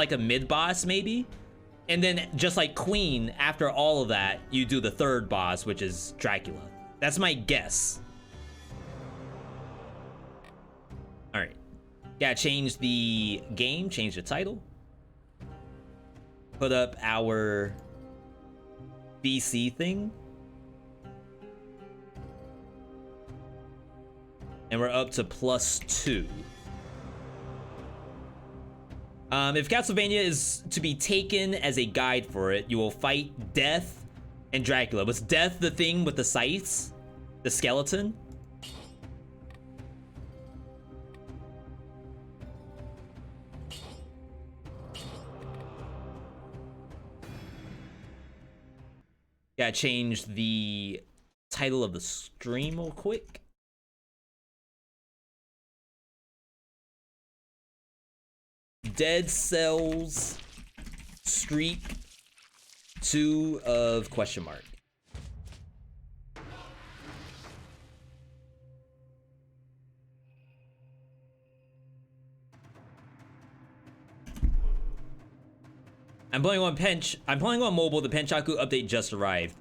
like a mid boss maybe, and then just like Queen, after all of that, you do the third boss, which is Dracula. That's my guess. All right, gotta change the game, change the title, put up our BC thing, and we're up to +2. If Castlevania is to be taken as a guide for it, you will fight Death and Dracula. Was Death the thing with the scythes? The skeleton? Gotta change the title of the stream real quick. Dead Cells Streak 2 of question mark. I'm playing on mobile. The Penchaku update just arrived.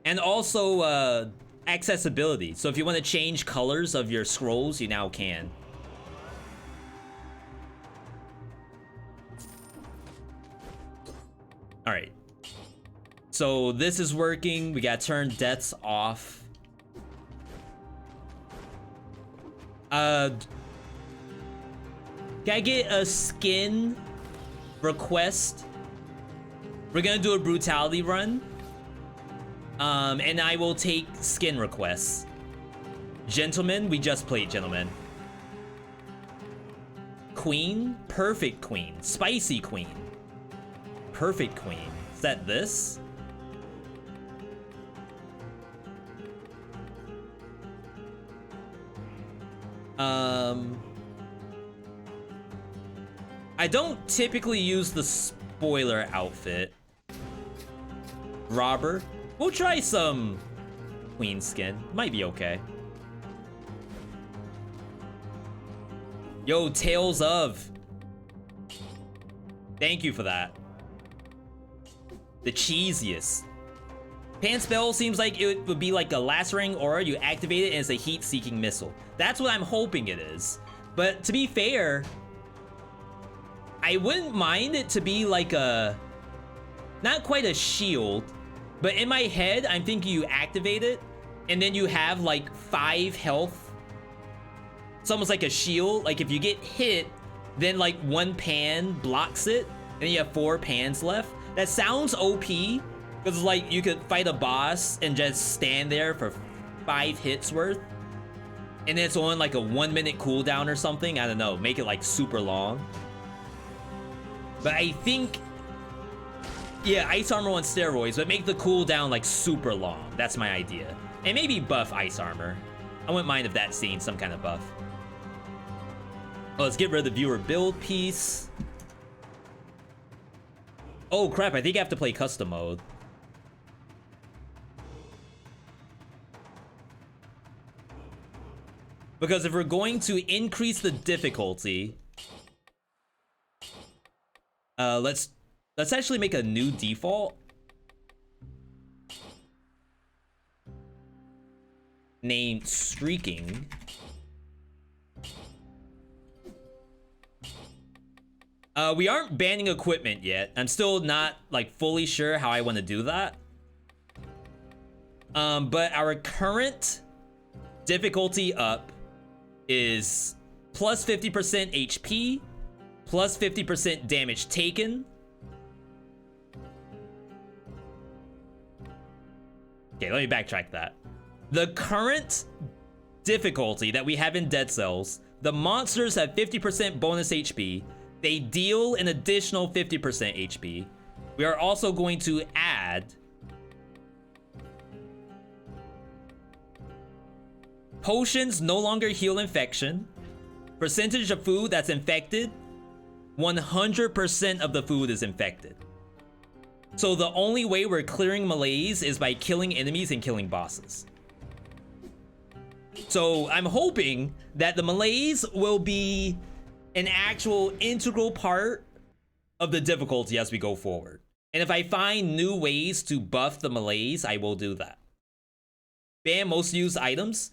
And also accessibility. So if you want to change colors of your scrolls, you now can. All right, so this is working. We gotta turn deaths off. Can I get a skin request? We're gonna do a brutality run. And I will take skin requests. Gentlemen, we just played gentlemen. Queen, perfect queen, spicy queen. Perfect queen. Is that this? I don't typically use the spoiler outfit. Robber. We'll try some queen skin. Might be okay. Yo, Tales of. Thank you for that. The cheesiest. Pan spell seems like it would be like a lacerating aura. You activate it and it's a heat-seeking missile. That's what I'm hoping it is. But to be fair, I wouldn't mind it to be like a, not quite a shield, but in my head, I'm thinking you activate it and then you have like 5 health. It's almost like a shield. Like if you get hit, then like 1 pan blocks it and you have 4 pans left. That sounds OP, because like you could fight a boss and just stand there for 5 hits worth, and it's on like a 1-minute cooldown or something. I don't know, make it like super long. But I think, yeah, ice armor on steroids, but make the cooldown like super long. That's my idea. And maybe buff ice armor. I wouldn't mind if that's seeing some kind of buff. Oh, let's get rid of the viewer build piece. Oh crap, I think I have to play custom mode. Because if we're going to increase the difficulty, let's actually make a new default. Named Streaking. We aren't banning equipment yet. I'm still not like fully sure how I want to do that. But our current difficulty up is plus 50% HP, plus 50% damage taken. Okay, let me backtrack that. The current difficulty that we have in Dead Cells, the monsters have 50% bonus HP. They deal an additional 50% HP. We are also going to add potions no longer heal infection. Percentage of food that's infected, 100% of the food is infected. So the only way we're clearing malaise is by killing enemies and killing bosses. So I'm hoping that the malaise will be an actual integral part of the difficulty as we go forward. And if I find new ways to buff the malaise, I will do that. Ban most used items.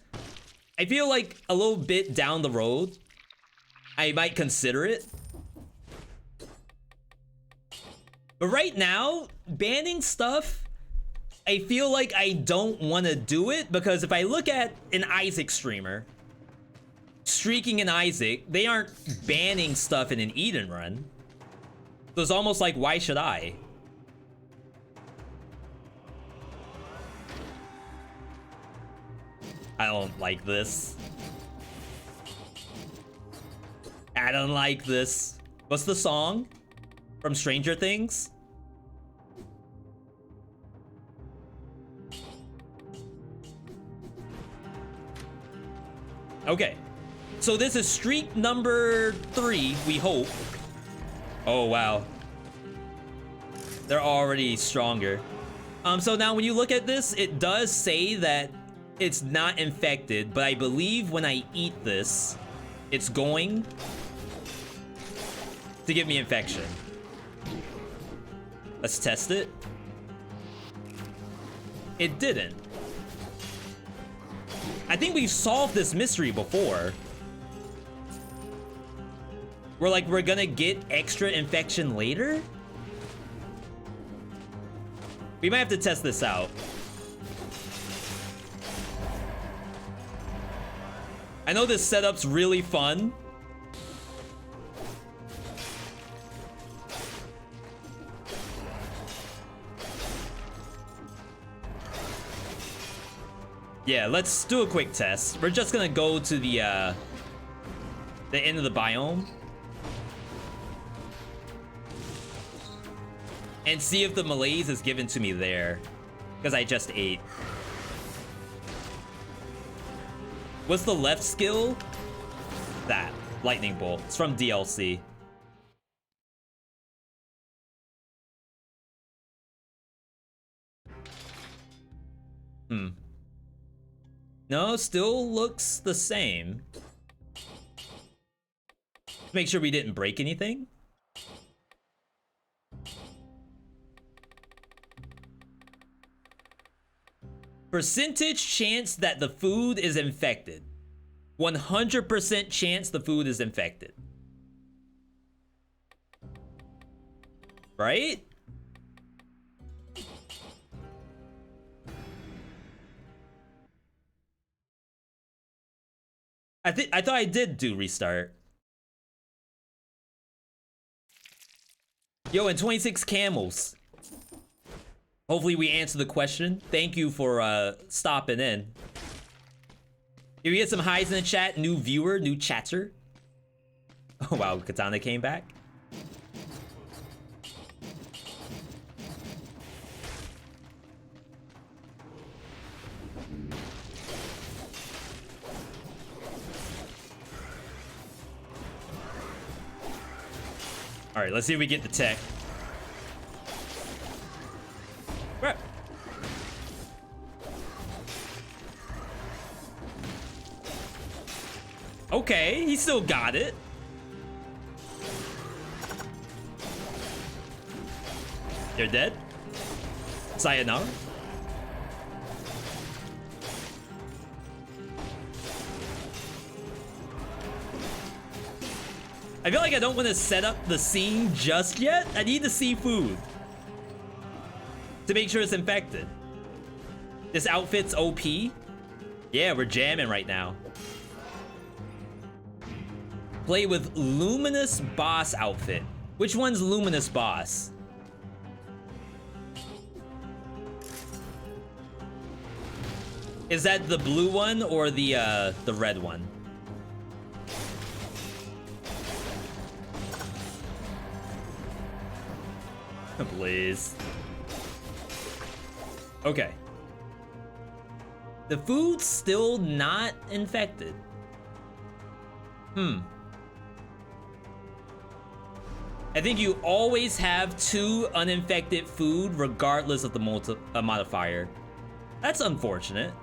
I feel like a little bit down the road, I might consider it. But right now, banning stuff, I feel like I don't want to do it, because if I look at an Isaac streamer, streaking an Isaac, they aren't banning stuff in an Eden run. So it's almost like, why should I? I don't like this. I don't like this. What's the song from Stranger Things? Okay. So this is streak number 3, we hope. Oh, wow. They're already stronger. So now when you look at this, it does say that it's not infected, but I believe when I eat this, it's going to give me infection. Let's test it. It didn't. I think we've solved this mystery before. We're gonna get extra infection later? We might have to test this out. I know this setup's really fun. Yeah, let's do a quick test. We're just gonna go to the end of the biome and see if the malaise is given to me there, because I just ate. What's the left skill? That lightning bolt. It's from DLC. No, still looks the same. Make sure we didn't break anything. Percentage chance that the food is infected. 100% chance the food is infected. Right? I thought I did do restart. Yo, and 26 camels. Hopefully we answer the question. Thank you for stopping in. If we get some highs in the chat, new viewer, new chatter. Oh wow, Katana came back. All right, let's see if we get the tech. Right. Okay, he still got it. You're dead? Sayonara? I feel like I don't want to set up the scene just yet. I need to see food to make sure it's infected. This outfit's OP. Yeah, we're jamming right now. Play with Luminous Boss outfit. Which one's Luminous Boss? Is that the blue one or the red one? Please. Okay. The food's still not infected. I think you always have 2 uninfected food regardless of the modifier. That's unfortunate.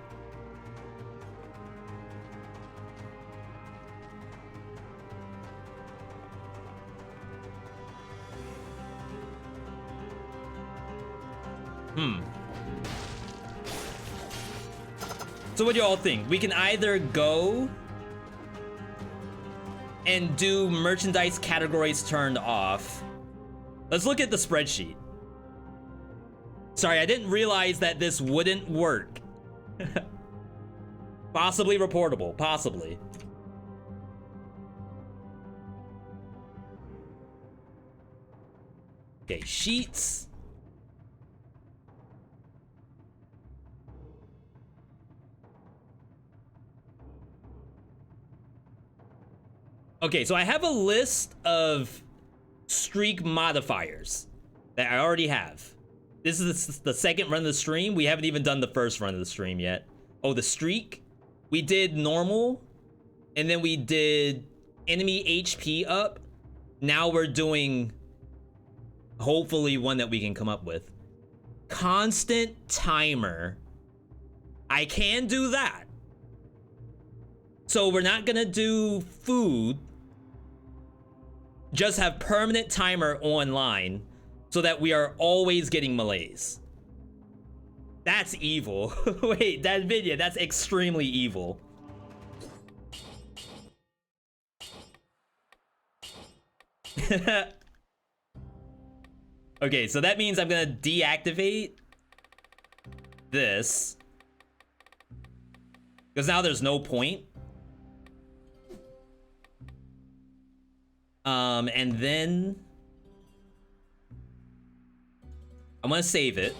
So what do y'all think? We can either go and do merchandise categories turned off. Let's look at the spreadsheet. Sorry, I didn't realize that this wouldn't work. Possibly reportable, possibly. Okay, sheets. Okay, so I have a list of streak modifiers that I already have. This is the second run of the stream. We haven't even done the first run of the stream yet. Oh, the streak. We did normal, and then we did enemy HP up. Now we're doing, hopefully, one that we can come up with. Constant timer. I can do that. So we're not gonna do food. Just have permanent timer online so that we are always getting melees. That's evil. Wait, that video, that's extremely evil. Okay, so that means I'm gonna deactivate this. Because now there's no point. And then I'm gonna save it.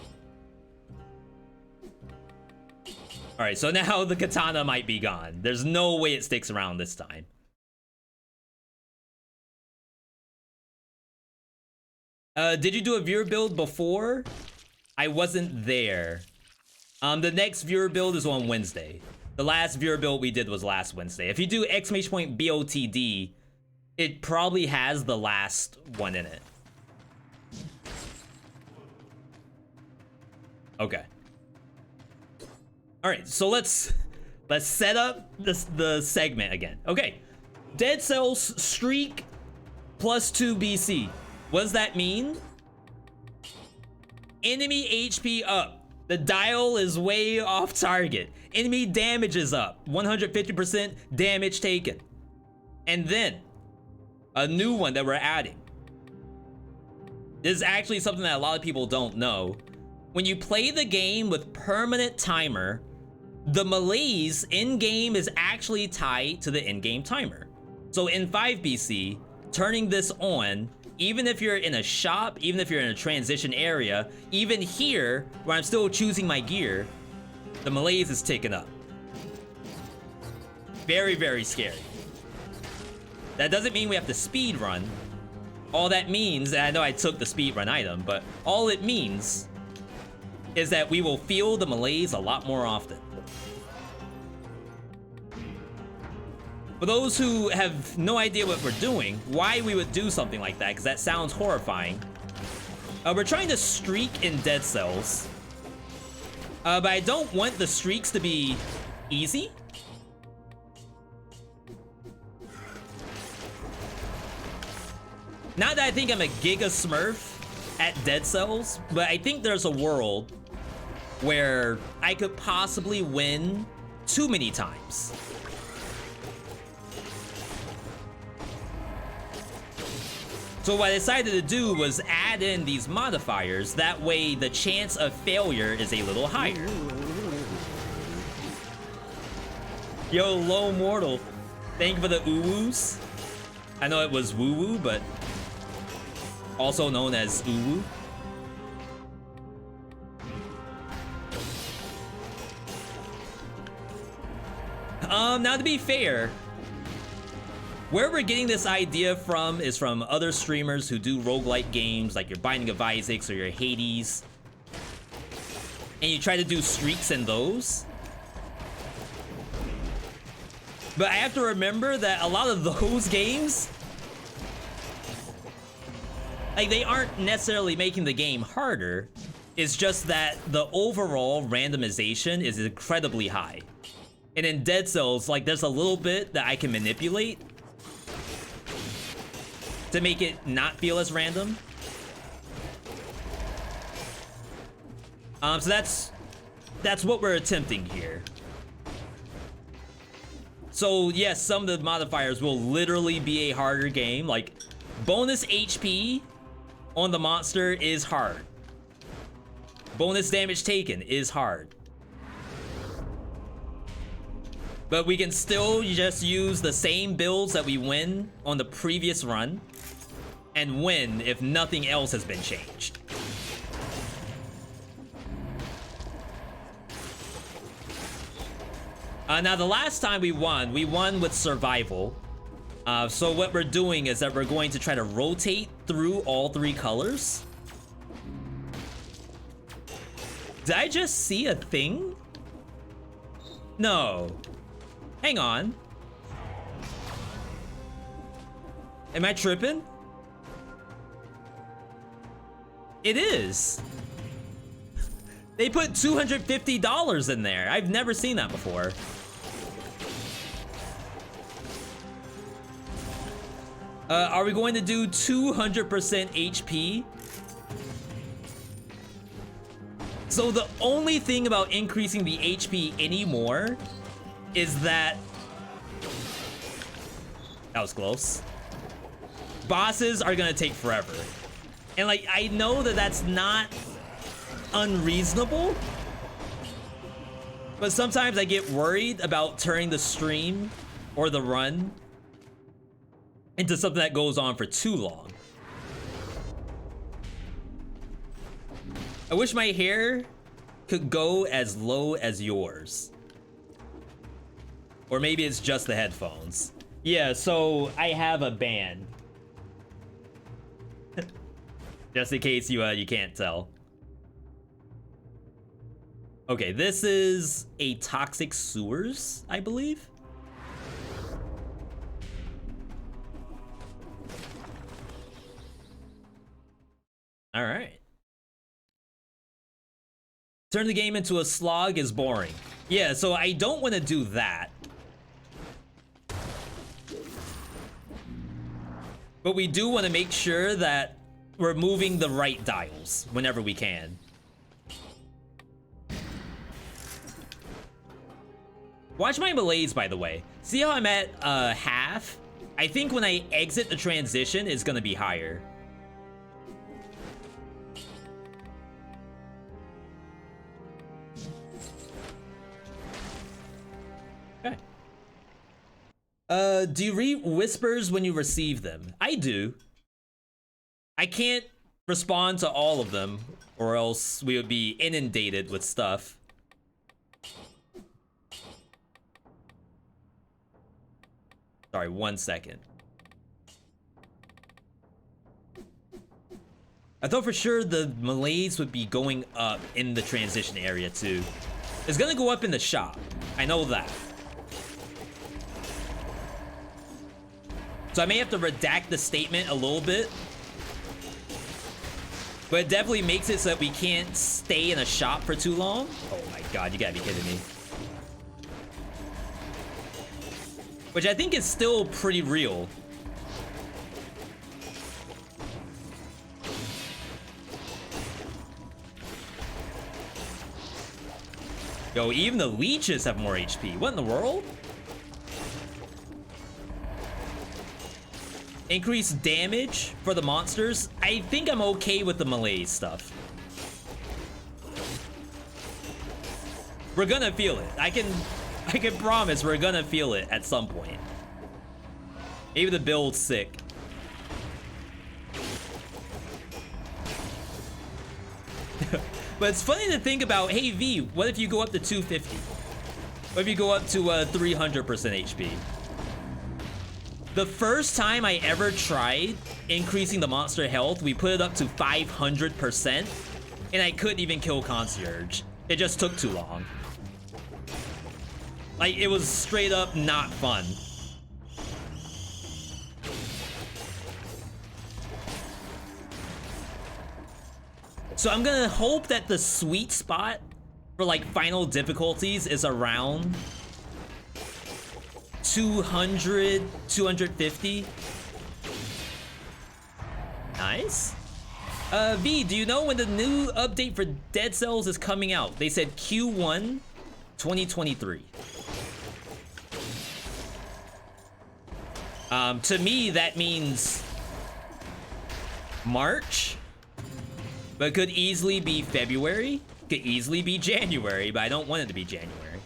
All right, so now the katana might be gone. There's no way it sticks around this time. Did you do a viewer build before? I wasn't there. The next viewer build is on Wednesday. The last viewer build we did was last Wednesday. If you do !BOTD, it probably has the last one in it. Okay. All right, so let's set up the segment again. Okay, Dead Cells streak +2 BC. What does that mean? Enemy HP up. The dial is way off target. Enemy damage is up. 150% damage taken. And then a new one that we're adding. This is actually something that a lot of people don't know. When you play the game with permanent timer, the melees in-game is actually tied to the in-game timer. So in 5 BC, turning this on, even if you're in a shop, even if you're in a transition area, even here, where I'm still choosing my gear, the melees is ticking up. Very, very scary. That doesn't mean we have to speed run. All that means, and I know I took the speed run item, but all it means is that we will feel the melees a lot more often. For those who have no idea what we're doing, why we would do something like that, because that sounds horrifying. We're trying to streak in Dead Cells. But I don't want the streaks to be easy. Not that I think I'm a Giga Smurf at Dead Cells, but I think there's a world where I could possibly win too many times. So what I decided to do was add in these modifiers. That way the chance of failure is a little higher. Yo, Low Mortal, thank you for the ooh-woos. I know it was woo-woo, but also known as ooh-woo. Now to be fair, where we're getting this idea from is from other streamers who do roguelike games, like your Binding of Isaacs or your Hades. And you try to do streaks in those. But I have to remember that a lot of those games, like, they aren't necessarily making the game harder. It's just that the overall randomization is incredibly high. And in Dead Cells, like, there's a little bit that I can manipulate to make it not feel as random. So that's what we're attempting here. So yes, some of the modifiers will literally be a harder game. Like bonus HP on the monster is hard. Bonus damage taken is hard. But we can still just use the same builds that we win on the previous run and win if nothing else has been changed. Now the last time we won with survival. So what we're doing is that we're going to try to rotate through all three colors. Did I just see a thing? No. Hang on. Am I tripping? It is. They put $250 in there. I've never seen that before. Are we going to do 200% HP? So the only thing about increasing the HP anymore is that was close. Bosses are gonna take forever. And like, I know that that's not unreasonable, but sometimes I get worried about turning the stream or the run into something that goes on for too long. I wish my hair could go as low as yours. Or maybe it's just the headphones. Yeah, so I have a band. Just in case you can't tell. Okay, this is a toxic sewers, I believe. All right. Turn the game into a slog is boring. Yeah, so I don't want to do that. But we do want to make sure that we're moving the right dials whenever we can. Watch my malaise, by the way. See how I'm at half? I think when I exit the transition, it's gonna be higher. Do you read whispers when you receive them? I do. I can't respond to all of them, or else we would be inundated with stuff. Sorry, 1 second. I thought for sure the malaise would be going up in the transition area too. It's gonna go up in the shop. I know that. So I may have to redact the statement a little bit. But it definitely makes it so that we can't stay in a shop for too long. Oh my god, you gotta be kidding me. Which I think is still pretty real. Yo, even the leeches have more HP. What in the world? Increase damage for the monsters. I think I'm okay with the malaise stuff. We're gonna feel it. I can promise we're gonna feel it at some point. Maybe the build's sick. But it's funny to think about, hey V, what if you go up to 250? What if you go up to 300% HP? The first time I ever tried increasing the monster health, we put it up to 500%, and I couldn't even kill Concierge. It just took too long. Like, it was straight up not fun. So I'm gonna hope that the sweet spot for like final difficulties is around 200, 250. Nice. V, do you know when the new update for Dead Cells is coming out? They said Q1 2023. To me, that means March, but could easily be February, could easily be January, but I don't want it to be January.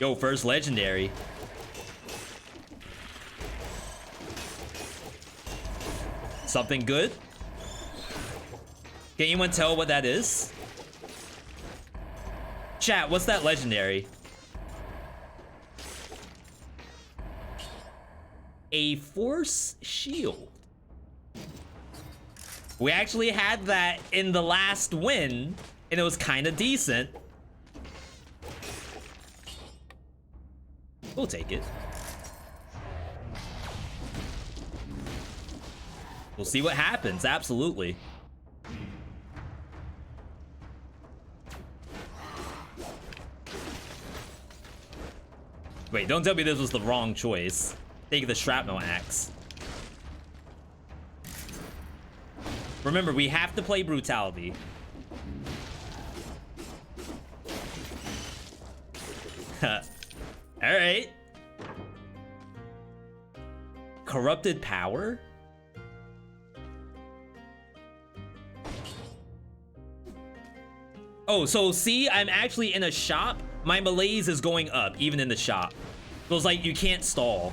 Yo, first legendary. Something good? Can anyone tell what that is? Chat, what's that legendary? A force shield. We actually had that in the last win, and it was kind of decent. We'll take it. We'll see what happens, absolutely. Wait, don't tell me this was the wrong choice. Take the shrapnel axe. Remember, we have to play brutality. Alright. Corrupted power? Oh, so see, I'm actually in a shop. My malaise is going up, even in the shop. So it's like, you can't stall.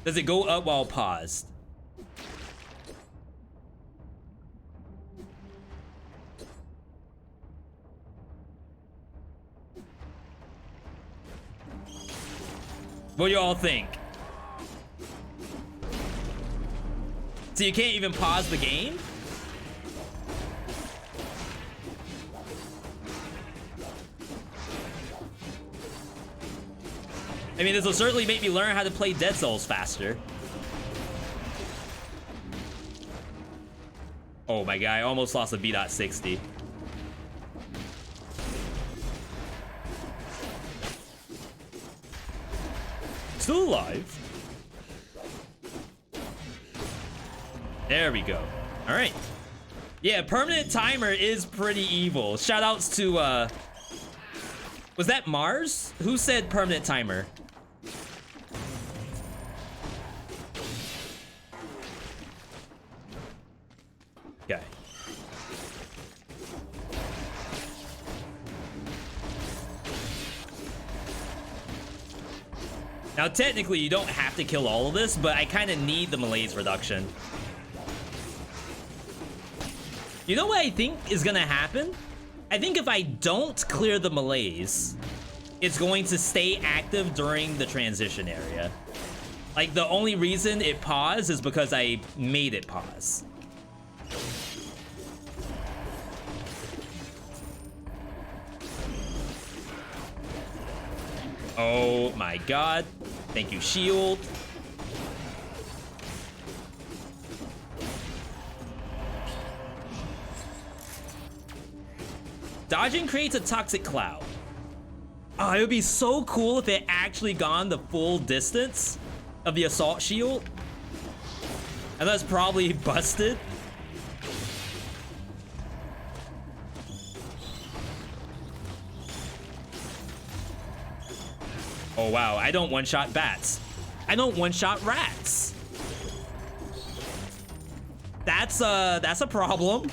Does it go up while paused? What do y'all think? So you can't even pause the game? I mean, this will certainly make me learn how to play Dead Cells faster. Oh my god, I almost lost a V.60. Still alive. There we go. All right. Yeah, permanent timer is pretty evil. Shout outs to, was that Mars? Who said permanent timer? Okay. Now, technically, you don't have to kill all of this, but I kind of need the malaise reduction. You know what I think is gonna happen? I think if I don't clear the malaise, it's going to stay active during the transition area. Like, the only reason it paused is because I made it pause. Oh my god. Thank you, shield. Dodging creates a toxic cloud. Oh, it would be so cool if it actually gone the full distance of the assault shield. And that's probably busted. Oh wow, I don't one-shot bats. I don't one-shot rats. That's a problem.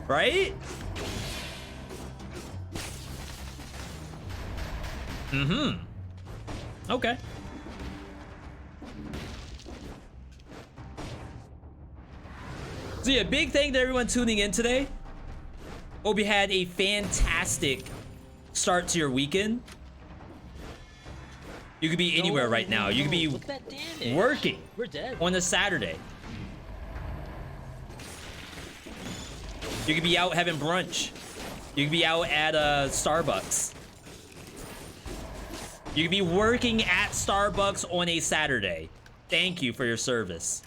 Right? Mm-hmm. Okay. So yeah, big thank to everyone tuning in today. Hope you had a fantastic start to your weekend. You could be anywhere right now. You could be working on a Saturday. You could be out having brunch. You could be out at Starbucks. You could be working at Starbucks on a Saturday. Thank you for your service.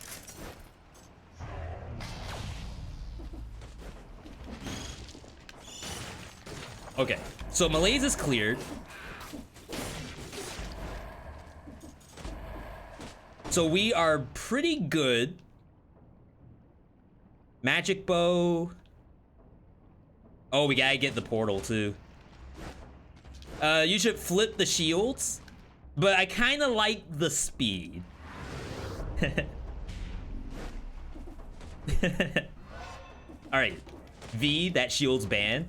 Okay, So Malaise is cleared. So we are pretty good. Magic bow. Oh, we gotta get the portal too. You should flip the shields, but I kind of like the speed. All right, V, that shield's banned.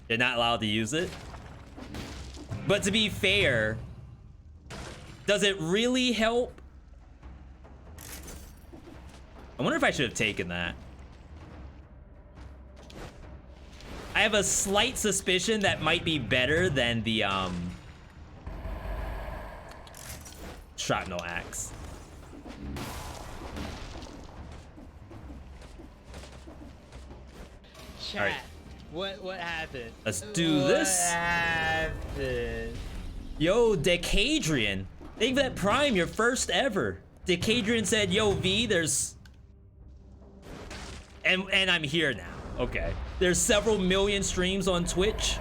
They're not allowed to use it. But to be fair, does it really help? I wonder if I should have taken that. I have a slight suspicion that might be better than the shrapnel axe. Chat. All right. What happened? Let's do this. What happened? Yo, Decadrian. Thank you for that Prime, your first ever. Decadrian said, yo, V, there's... And I'm here now. Okay. There's several million streams on Twitch.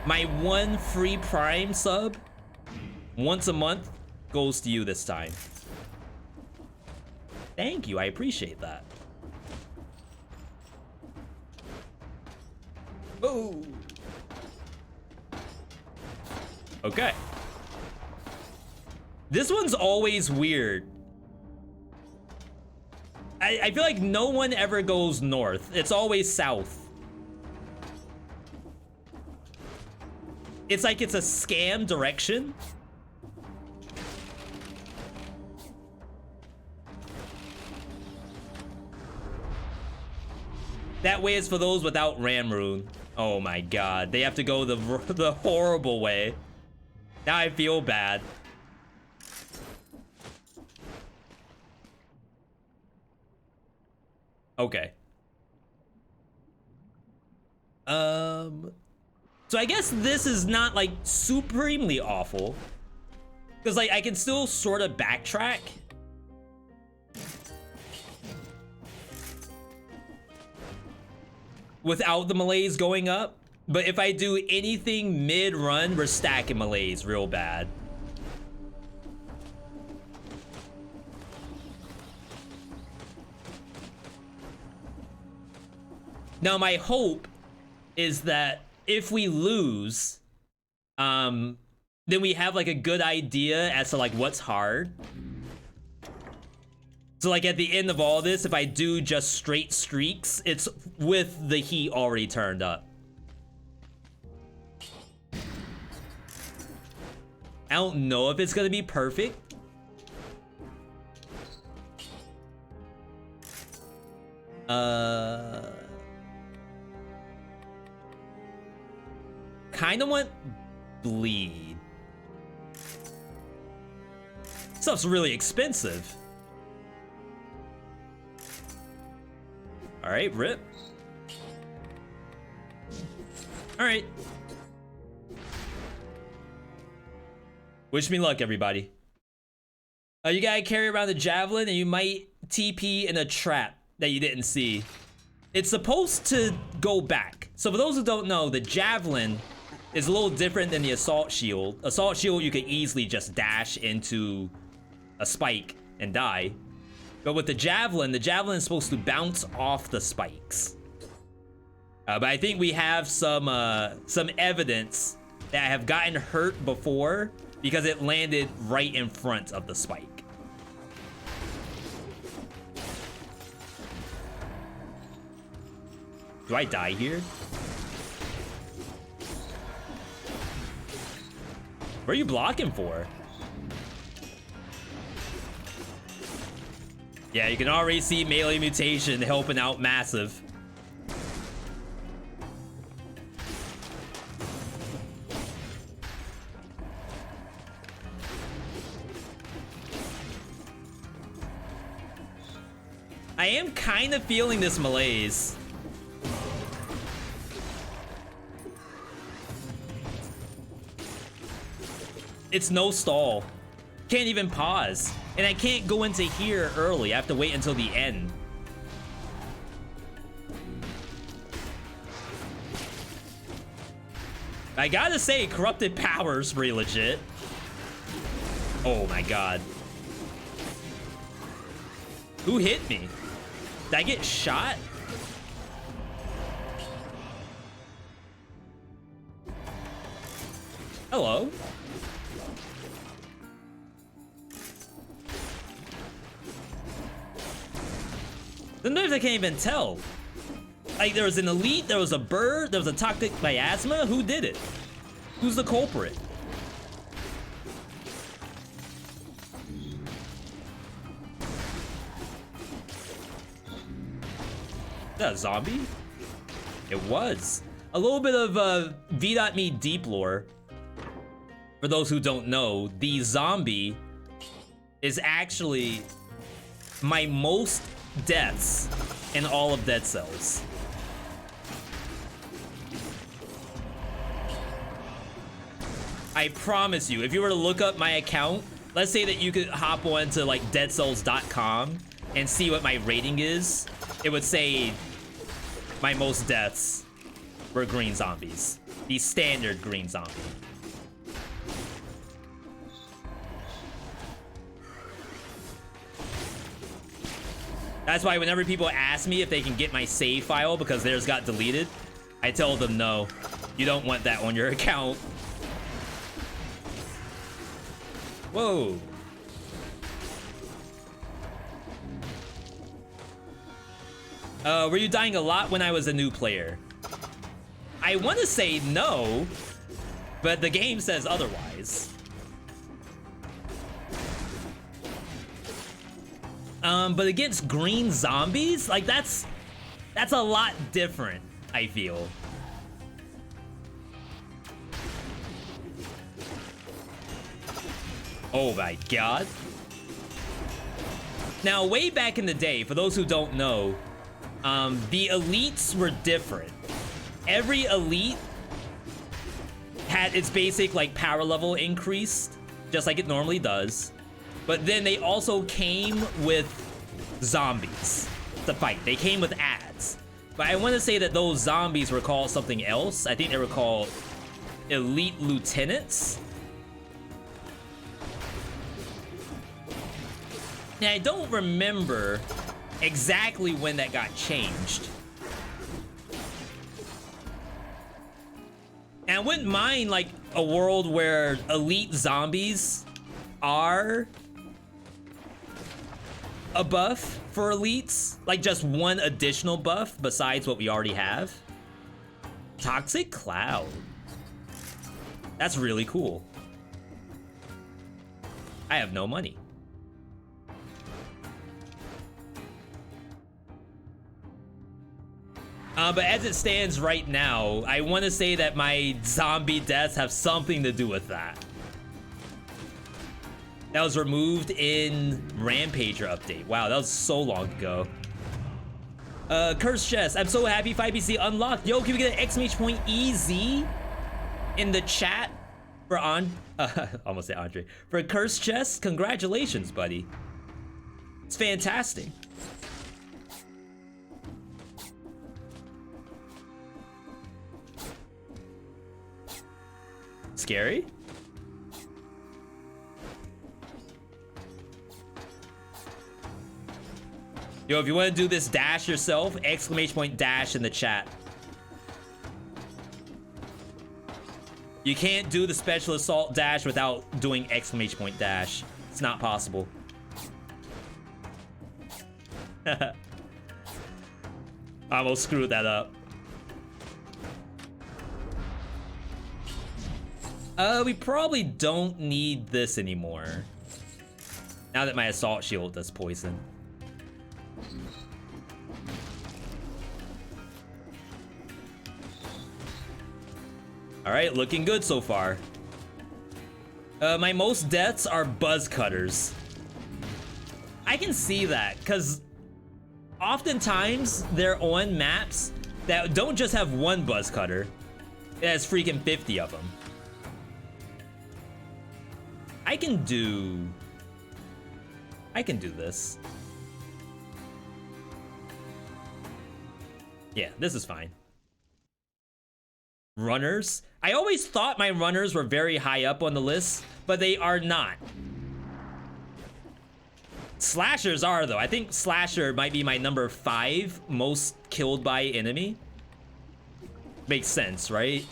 My one free Prime sub once a month goes to you this time. Thank you, I appreciate that. Oh. Okay. This one's always weird. I feel like no one ever goes north. It's always south. It's like it's a scam direction. That way is for those without Ram Rune. Oh my god, they have to go the horrible way. Now I feel bad. Okay. So I guess this is not like supremely awful, because like I can still sort of backtrack. Without the Malaise going up, but if I do anything mid-run, we're stacking Malaise real bad. Now my hope is that if we lose, then we have like a good idea as to like what's hard. So like at the end of all this, if I do just straight streaks, it's with the heat already turned up. I don't know if it's gonna be perfect. Kinda want bleed. Stuff's really expensive. All right, rip. All right. Wish me luck, everybody. You gotta carry around the javelin and you might TP in a trap that you didn't see. It's supposed to go back. So for those who don't know, the javelin is a little different than the assault shield. Assault shield, you could easily just dash into a spike and die. But with the javelin is supposed to bounce off the spikes. But I think we have some evidence that I have gotten hurt before because it landed right in front of the spike. Do I die here? What are you blocking for? Yeah, you can already see melee mutation helping out massive. I am kind of feeling this malaise. It's no stall. Can't even pause. And I can't go into here early. I have to wait until the end. I gotta say, corrupted power's pretty legit. Oh my god. Who hit me? Did I get shot? Hello? Sometimes I can't even tell. Like, there was an elite, there was a bird, there was a toxic miasma. Who did it? Who's the culprit? Is that a zombie? It was. A little bit of V.Me deep lore. For those who don't know, the zombie is actually my most deaths in all of Dead Cells. I promise you, if you were to look up my account, let's say that you could hop on to like deadcells.com and see what my rating is, it would say my most deaths were green zombies. The standard green zombie. That's why whenever people ask me if they can get my save file because theirs got deleted, I tell them no. You don't want that on your account. Whoa. Were you dying a lot when I was a new player? I want to say no, but the game says otherwise. But against green zombies, like that's a lot different, I feel. Oh my god. Now, way back in the day, for those who don't know, the elites were different. Every elite had its basic like power level increased, just like it normally does. But then they also came with zombies to fight. They came with ads. But I want to say that those zombies were called something else. I think they were called elite lieutenants. Now, I don't remember exactly when that got changed. And I wouldn't mind like a world where elite zombies are a buff for elites, like just one additional buff besides what we already have. Toxic Cloud. That's really cool. I have no money. But as it stands right now, I want to say that my zombie deaths have something to do with that. That was removed in Rampager update. Wow, that was so long ago. Cursed Chest, I'm so happy 5PC unlocked. Yo, can we get an exclamation point EZ in the chat for almost say Andre. For Cursed Chest, congratulations, buddy. It's fantastic. Scary? Yo, if you want to do this dash yourself, exclamation point dash in the chat. You can't do the special assault dash without doing exclamation point dash. It's not possible. I almost screwed that up. We probably don't need this anymore. Now that my assault shield does poison. All right, looking good so far. My most deaths are buzz cutters. I can see that, because oftentimes they're on maps that don't just have one buzz cutter. It has freaking 50 of them. I can do this. Yeah, this is fine. runners. I always thought my runners were very high up on the list, but they are not. Slashers are, though. I think Slasher might be my number 5 most killed by enemy. Makes sense, right?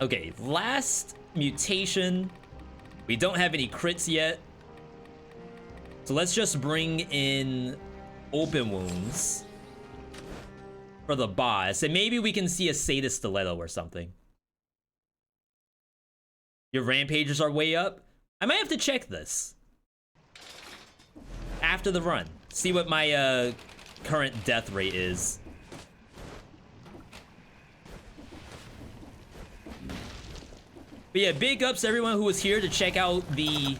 Okay, last mutation. We don't have any crits yet. So let's just bring in open wounds for the boss. And maybe we can see a Sada Stiletto or something. Your rampagers are way up. I might have to check this after the run. See what my current death rate is. But yeah, big ups to everyone who was here to check out the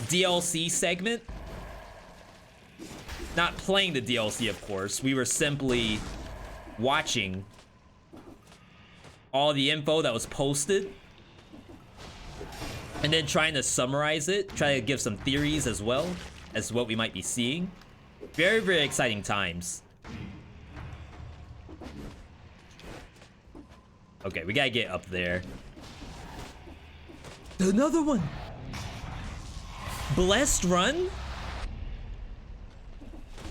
DLC segment. Not playing the DLC, of course. We were simply watching all the info that was posted and then trying to summarize it, try to give some theories as well as what we might be seeing. Very, very exciting times. Okay, we gotta get up there. Another one. Blessed run?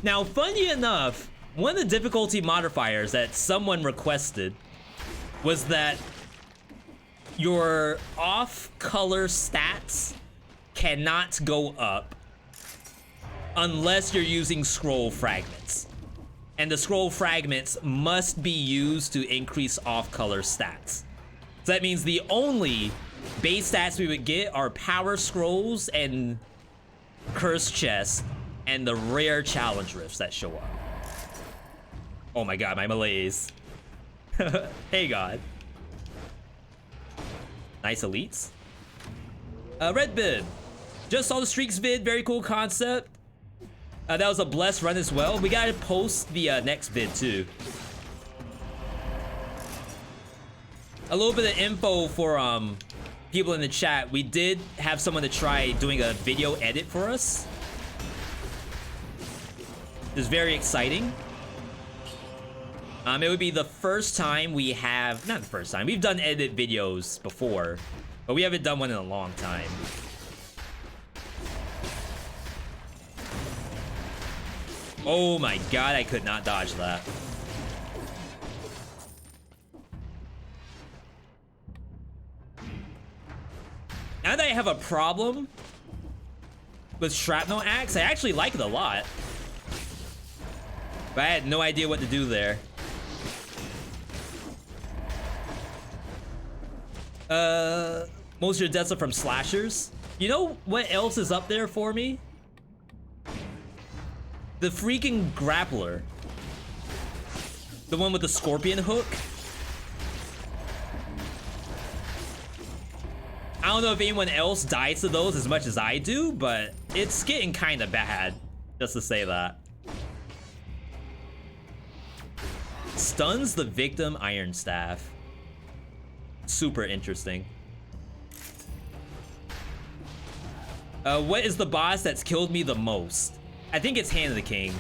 Now, funny enough, one of the difficulty modifiers that someone requested was that your off-color stats cannot go up unless you're using scroll fragments. And the scroll fragments must be used to increase off-color stats. So that means the only base stats we would get are power scrolls and cursed chest and the rare challenge rifts that show up. Oh my god, my malaise. Hey god. Nice elites. Red Bib. Just saw the Streaks vid, very cool concept. That was a blessed run as well. We gotta post the next vid too. A little bit of info for people in the chat. We did have someone to try doing a video edit for us. It was very exciting. It would be the first time we have, not the first time, we've done edit videos before, but we haven't done one in a long time. Oh my god, I could not dodge that. Now that I have a problem with Shrapnel Axe, I actually like it a lot. But I had no idea what to do there. Most of your deaths are from slashers. You know what else is up there for me? The freaking grappler. The one with the scorpion hook. I don't know if anyone else dies to those as much as I do, but it's getting kind of bad, just to say that. Stuns the victim Iron Staff. Super interesting. What is the boss that's killed me the most? I think it's Hand of the King.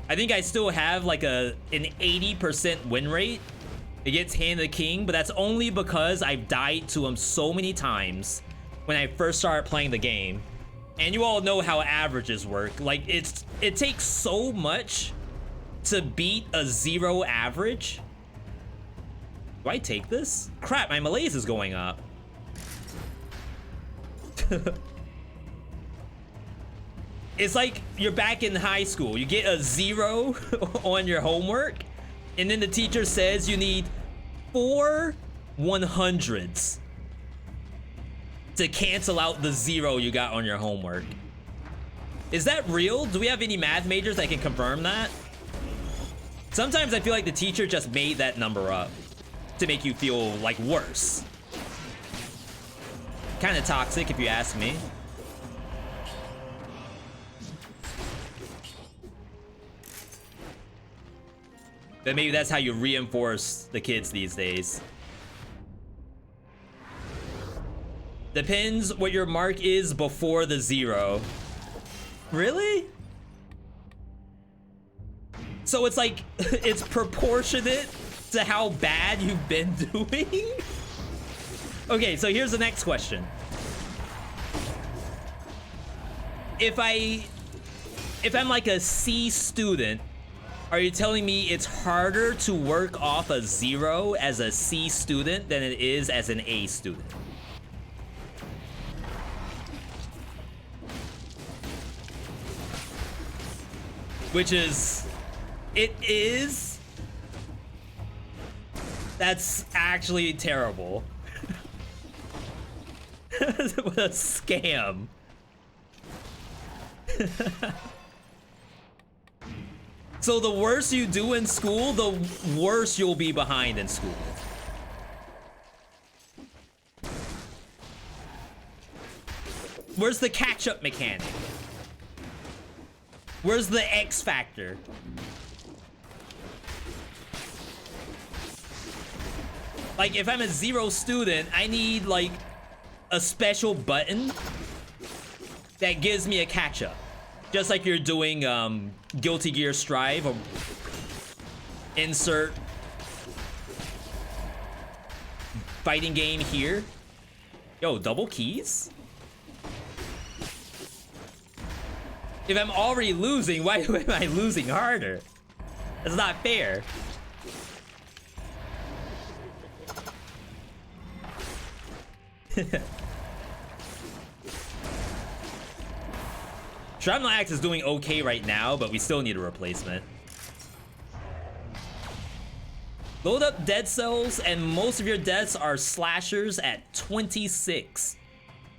I think I still have like an 80% win rate against Hand of the King, but that's only because I've died to him so many times when I first started playing the game. And you all know how averages work. Like, it takes so much to beat a 0 average. Do I take this? Crap, my malaise is going up. It's like you're back in high school. You get a 0 on your homework, and then the teacher says you need 4 100s to cancel out the 0 you got on your homework. Is that real? Do we have any math majors that can confirm that? Sometimes I feel like the teacher just made that number up to make you feel like worse. Kind of toxic if you ask me. But maybe that's how you reinforce the kids these days. Depends what your mark is before the 0. Really? So it's like, it's proportionate to how bad you've been doing? Okay, so here's the next question. If I'm like a C student, are you telling me it's harder to work off a 0 as a C student than it is as an A student? Which is, it is. That's actually terrible. What a scam. So the worse you do in school, the worse you'll be behind in school. Where's the catch-up mechanic? Where's the X factor? Like, if I'm a 0 student, I need, like, a special button that gives me a catch-up. Just like you're doing, Guilty Gear Strive, or insert fighting game here. Yo, double keys? If I'm already losing, why am I losing harder? That's not fair. Shrapnel Axe is doing okay right now, but we still need a replacement. Load up dead cells, and most of your deaths are slashers at 26.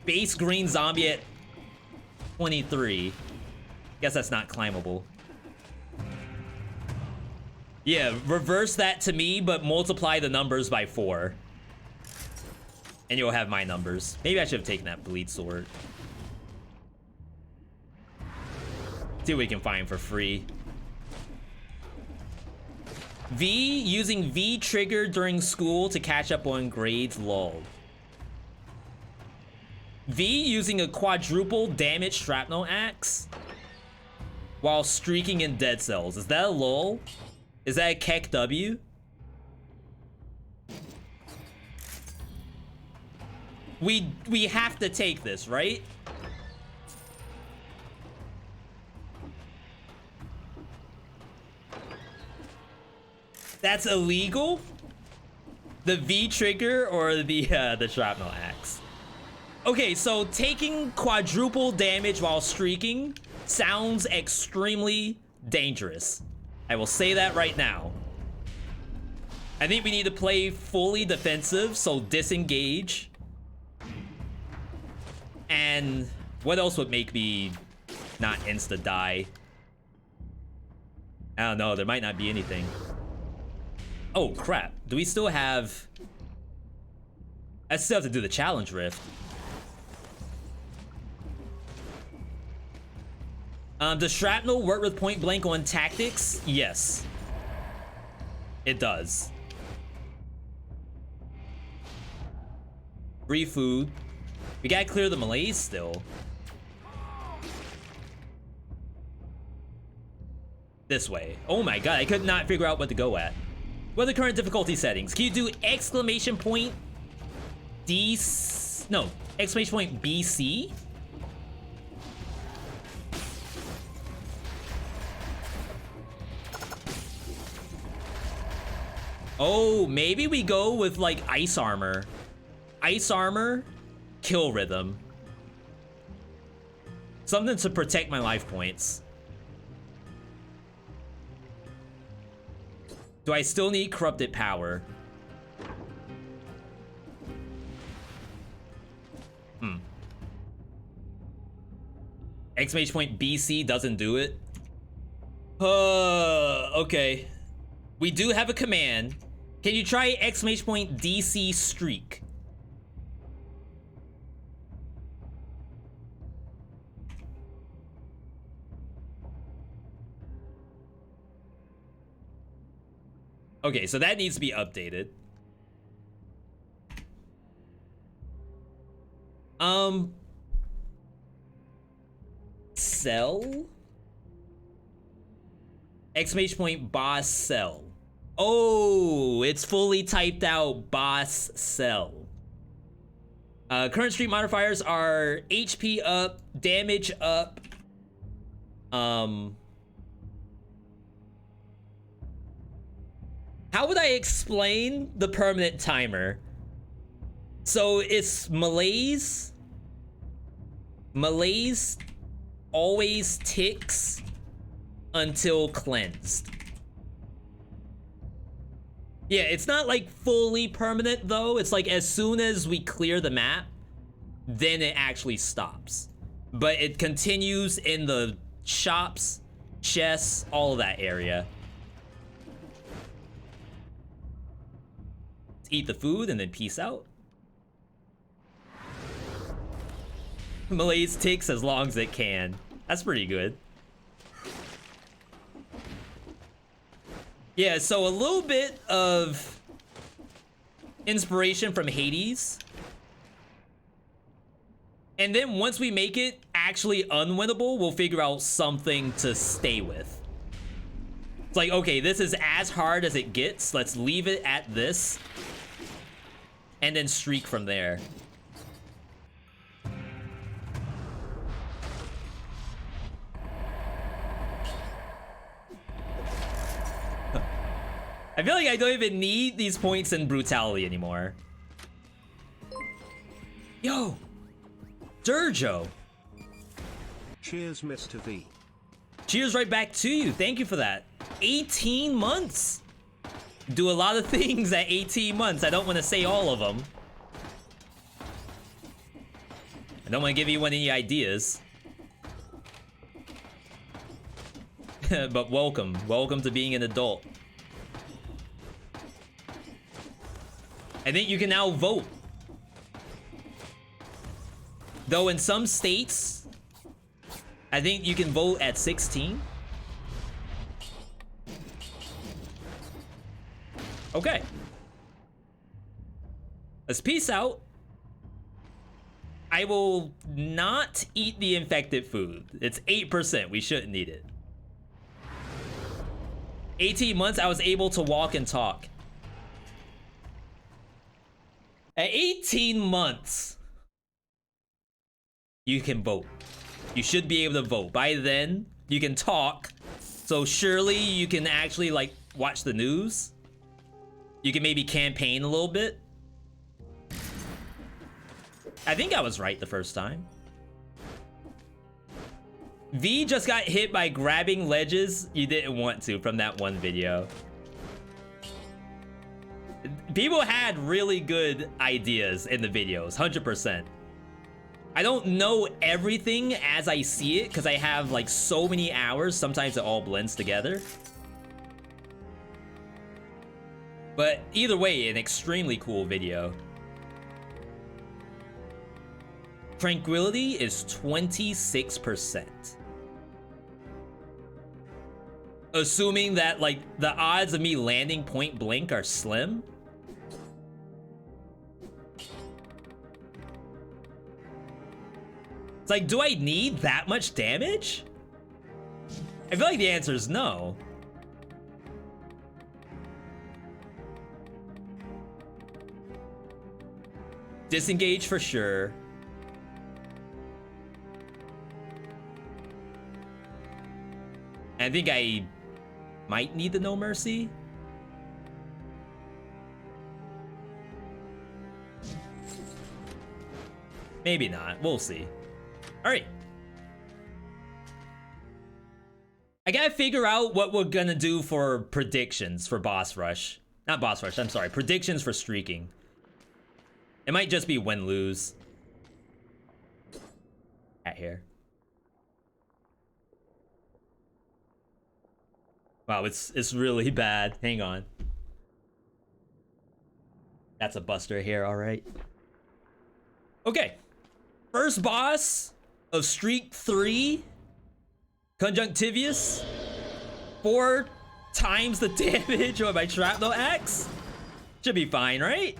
Base green zombie at 23. Guess that's not climbable. Yeah, reverse that to me, but multiply the numbers by 4. And you'll have my numbers. Maybe I should have taken that bleed sword. See what we can find for free. V, using V trigger during school to catch up on grades, lol. V, using a quadruple damage shrapnel axe while streaking in dead cells. Is that a lol? Is that a Keck W? We have to take this, right? That's illegal? The V trigger or the shrapnel axe? Okay, so taking quadruple damage while streaking sounds extremely dangerous. I will say that right now. I think we need to play fully defensive, so disengage. And what else would make me not insta die? I don't know, there might not be anything. Oh crap, do we still have... I still have to do the challenge rift. Does shrapnel work with point blank on tactics? Yes. It does. Free food. We gotta clear the malaise still. This way. Oh my god, I could not figure out what to go at. What are the current difficulty settings? Can you do exclamation point D... No, exclamation point BC? Oh, maybe we go with like ice armor. Ice armor, kill rhythm. Something to protect my life points. Do I still need corrupted power? Exclamation point BC doesn't do it. Okay. We do have a command. Can you try exclamation point DC streak? Okay, so that needs to be updated. Sell? Exclamation point boss cell. Oh, it's fully typed out boss cell. Current streak modifiers are HP up, damage up. How would I explain the permanent timer? So it's malaise. Malaise always ticks until cleansed. Yeah, it's not like fully permanent though. It's like as soon as we clear the map, then it actually stops. But it continues in the shops, chests, all of that area. Let's eat the food and then peace out. Malaise ticks as long as it can. That's pretty good. Yeah, so a little bit of inspiration from Hades. And then once we make it actually unwinnable, we'll figure out something to stay with. It's like, okay, this is as hard as it gets. Let's leave it at this. And then streak from there. I feel like I don't even need these points in brutality anymore. Yo! Durjo! Cheers, Mr. V. Cheers right back to you. Thank you for that. 18 months! Do a lot of things at 18 months. I don't want to say all of them. I don't want to give you any ideas. But welcome. Welcome to being an adult. I think you can now vote. Though in some states, I think you can vote at 16. Okay. Let's peace out. I will not eat the infected food. It's 8%. We shouldn't eat it. 18 months, I was able to walk and talk. At 18 months, you can vote. You should be able to vote. By then, you can talk. So surely you can actually, like, watch the news. You can maybe campaign a little bit. I think I was right the first time. V just got hit by grabbing ledges you didn't want to from that one video. People had really good ideas in the videos, 100%. I don't know everything as I see it because I have like so many hours. Sometimes it all blends together. But either way, an extremely cool video. Tranquility is 26%. Assuming that like the odds of me landing point blank are slim. It's like, do I need that much damage? I feel like the answer is no. Disengage for sure. I think I might need the no mercy. Maybe not. We'll see. All right. I gotta figure out what we're gonna do for predictions for boss rush. Not boss rush, I'm sorry. Predictions for streaking. It might just be win-lose. At here. Wow, it's really bad. Hang on. That's a buster here, all right. Okay. First boss of Streak 3. Conjunctivius. 4 times the damage of my shrapnel axe. Should be fine, right?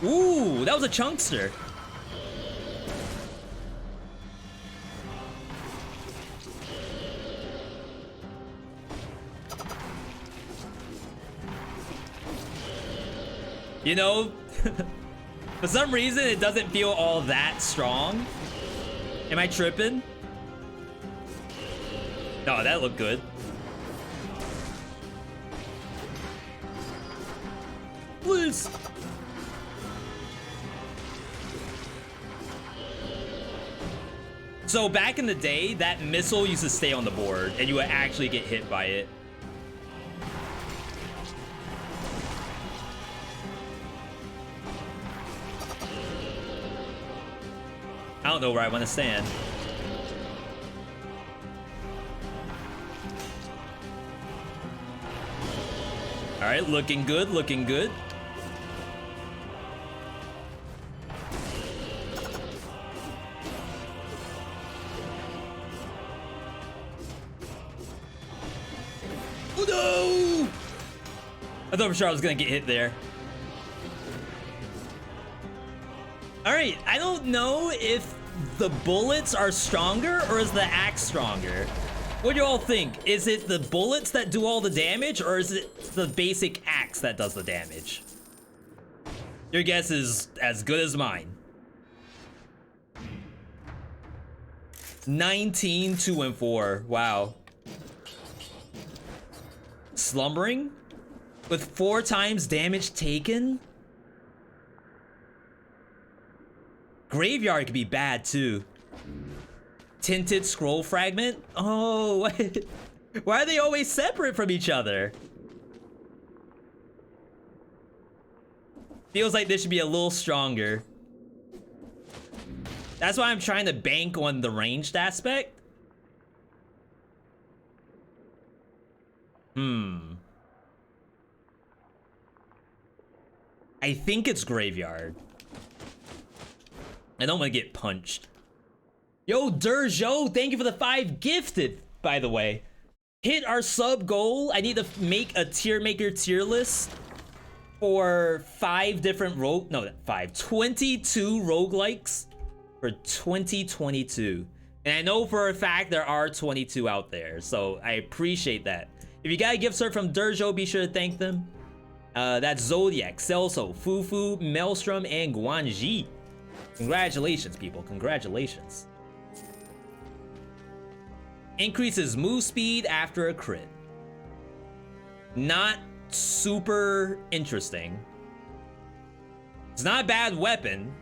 Ooh, that was a chunkster. You know, for some reason, it doesn't feel all that strong. Am I tripping? No, that looked good. Please. So back in the day, that missile used to stay on the board and you would actually get hit by it. I don't know where I want to stand. All right, looking good, looking good. Oh no! I thought for sure I was gonna get hit there. All right, I don't know if the bullets are stronger or is the axe stronger. What do you all think? Is it the bullets that do all the damage or is it the basic axe that does the damage? Your guess is as good as mine. 19, 2, and 4. Wow. Slumbering? With 4 times damage taken? Graveyard could be bad too. Tinted scroll fragment? Oh, why are they always separate from each other? Feels like this should be a little stronger. That's why I'm trying to bank on the ranged aspect. I think it's graveyard. I don't want to get punched. Yo, Durjo, thank you for the 5 gifted, by the way. Hit our sub goal. I need to make a tier maker tier list for 5 different 22 roguelikes for 2022. And I know for a fact there are 22 out there, so I appreciate that. If you got a gift cert from Durjo, be sure to thank them. That's Zodiac, Celso, Fufu, Maelstrom, and Guanji. Congratulations, people. Congratulations. Increases move speed after a crit. Not super interesting. It's not a bad weapon.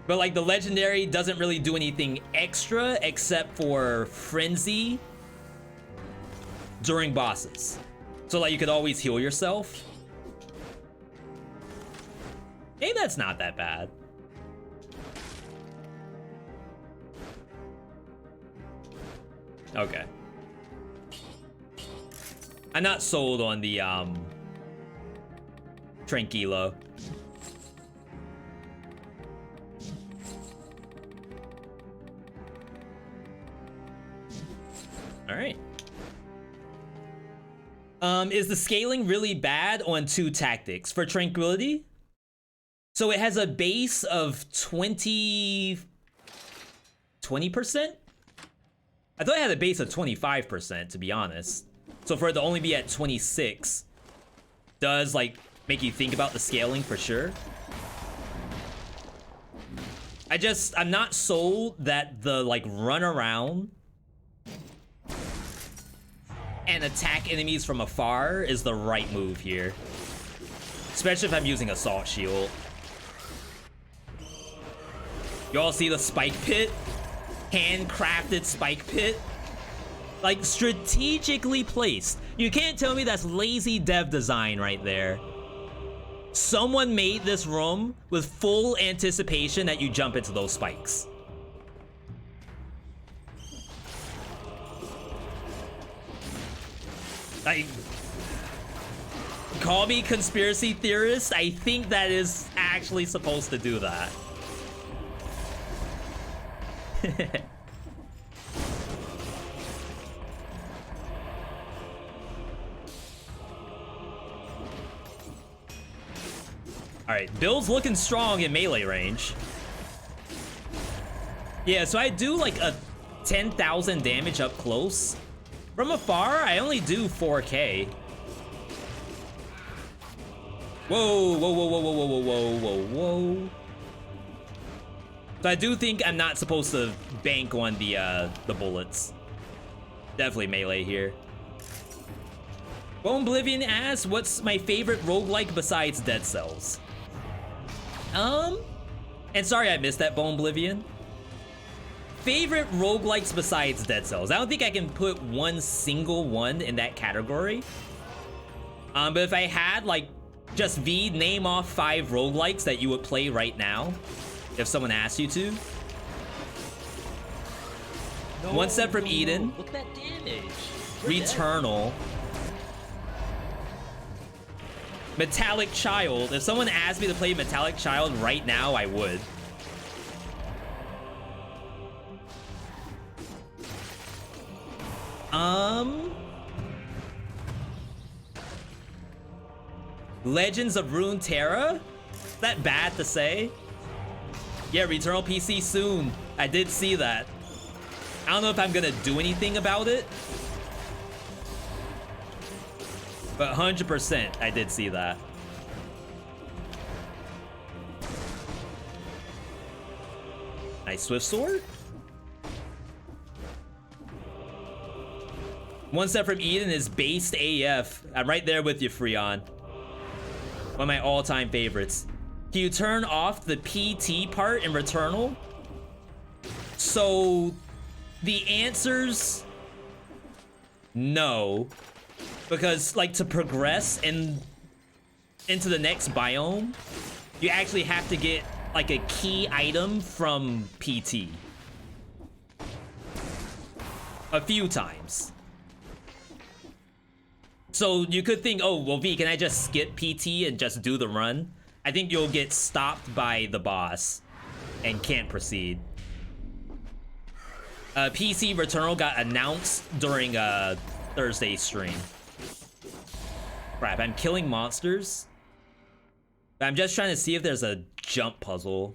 But like the legendary doesn't really do anything extra except for frenzy during bosses. So like you could always heal yourself. Maybe that's not that bad. Okay. I'm not sold on the Tranquilo. All right. Is the scaling really bad on 2 tactics? For Tranquility? So it has a base of 20%? I thought it had a base of 25%, to be honest. So for it to only be at 26 does like make you think about the scaling for sure. I'm not sold that the like run around and attack enemies from afar is the right move here. Especially if I'm using Assault Shield. Y'all see the spike pit? Handcrafted spike pit? Like strategically placed. You can't tell me that's lazy dev design right there. Someone made this room with full anticipation that you jump into those spikes. Like, call me conspiracy theorist. I think that is actually supposed to do that. All right, Bill's looking strong in melee range. Yeah, so I do like a 10,000 damage up close. From afar, I only do 4K. Whoa, whoa, whoa, whoa, whoa, whoa, whoa, whoa, whoa. So I do think I'm not supposed to bank on the bullets. Definitely melee here. Bone Oblivion asks, what's my favorite roguelike besides Dead Cells? And sorry I missed that, Bone Oblivion. Favorite roguelikes besides Dead Cells. I don't think I can put one single one in that category. But if I had, like, just V, name off 5 roguelikes that you would play right now, if someone asked you to. No, One Step from no, Eden. no. Look at that damage. We're dead. Returnal. Metallic Child. If someone asked me to play Metallic Child right now, I would. Legends of Runeterra? Is that bad to say? Yeah, Returnal PC soon. I did see that. I don't know if I'm gonna do anything about it. But 100% I did see that. Nice Swift Sword. One Step from Eden is based AF. I'm right there with you, Freon. One of my all-time favorites. Can you turn off the PT part in Returnal? So the answer's no. Because, like, to progress into the next biome, you actually have to get, like, a key item from PT. A few times. So you could think, oh, well, V, can I just skip PT and just do the run? I think you'll get stopped by the boss and can't proceed. PC Returnal got announced during Thursday's stream. Crap, I'm killing monsters. I'm just trying to see if there's a jump puzzle.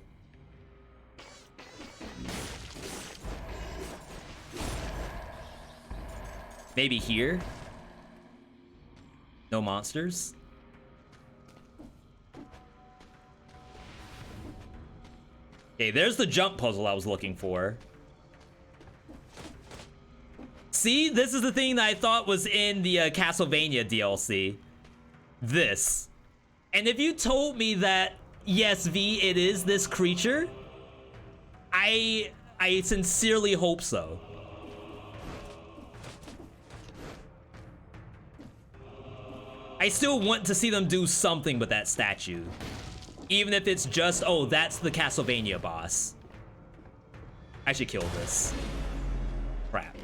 Maybe here? No monsters? Okay, there's the jump puzzle I was looking for. See, this is the thing that I thought was in the Castlevania DLC. This. And if you told me that, yes, V, it is this creature, I sincerely hope so. I still want to see them do something with that statue. Even if it's just, oh, that's the Castlevania boss. I should kill this. Crap.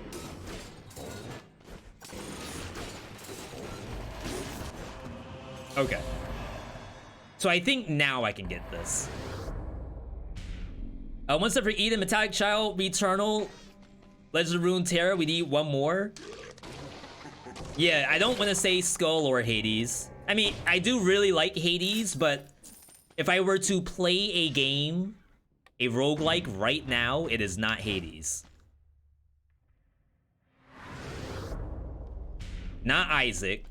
Okay. So I think now I can get this. One Step for Eden, Metallic Child, Returnal, Legends of Runeterra. We need one more. Yeah, I don't want to say Skull or Hades. I mean, I do really like Hades, but if I were to play a game, a roguelike right now, it is not Hades. Not Isaac.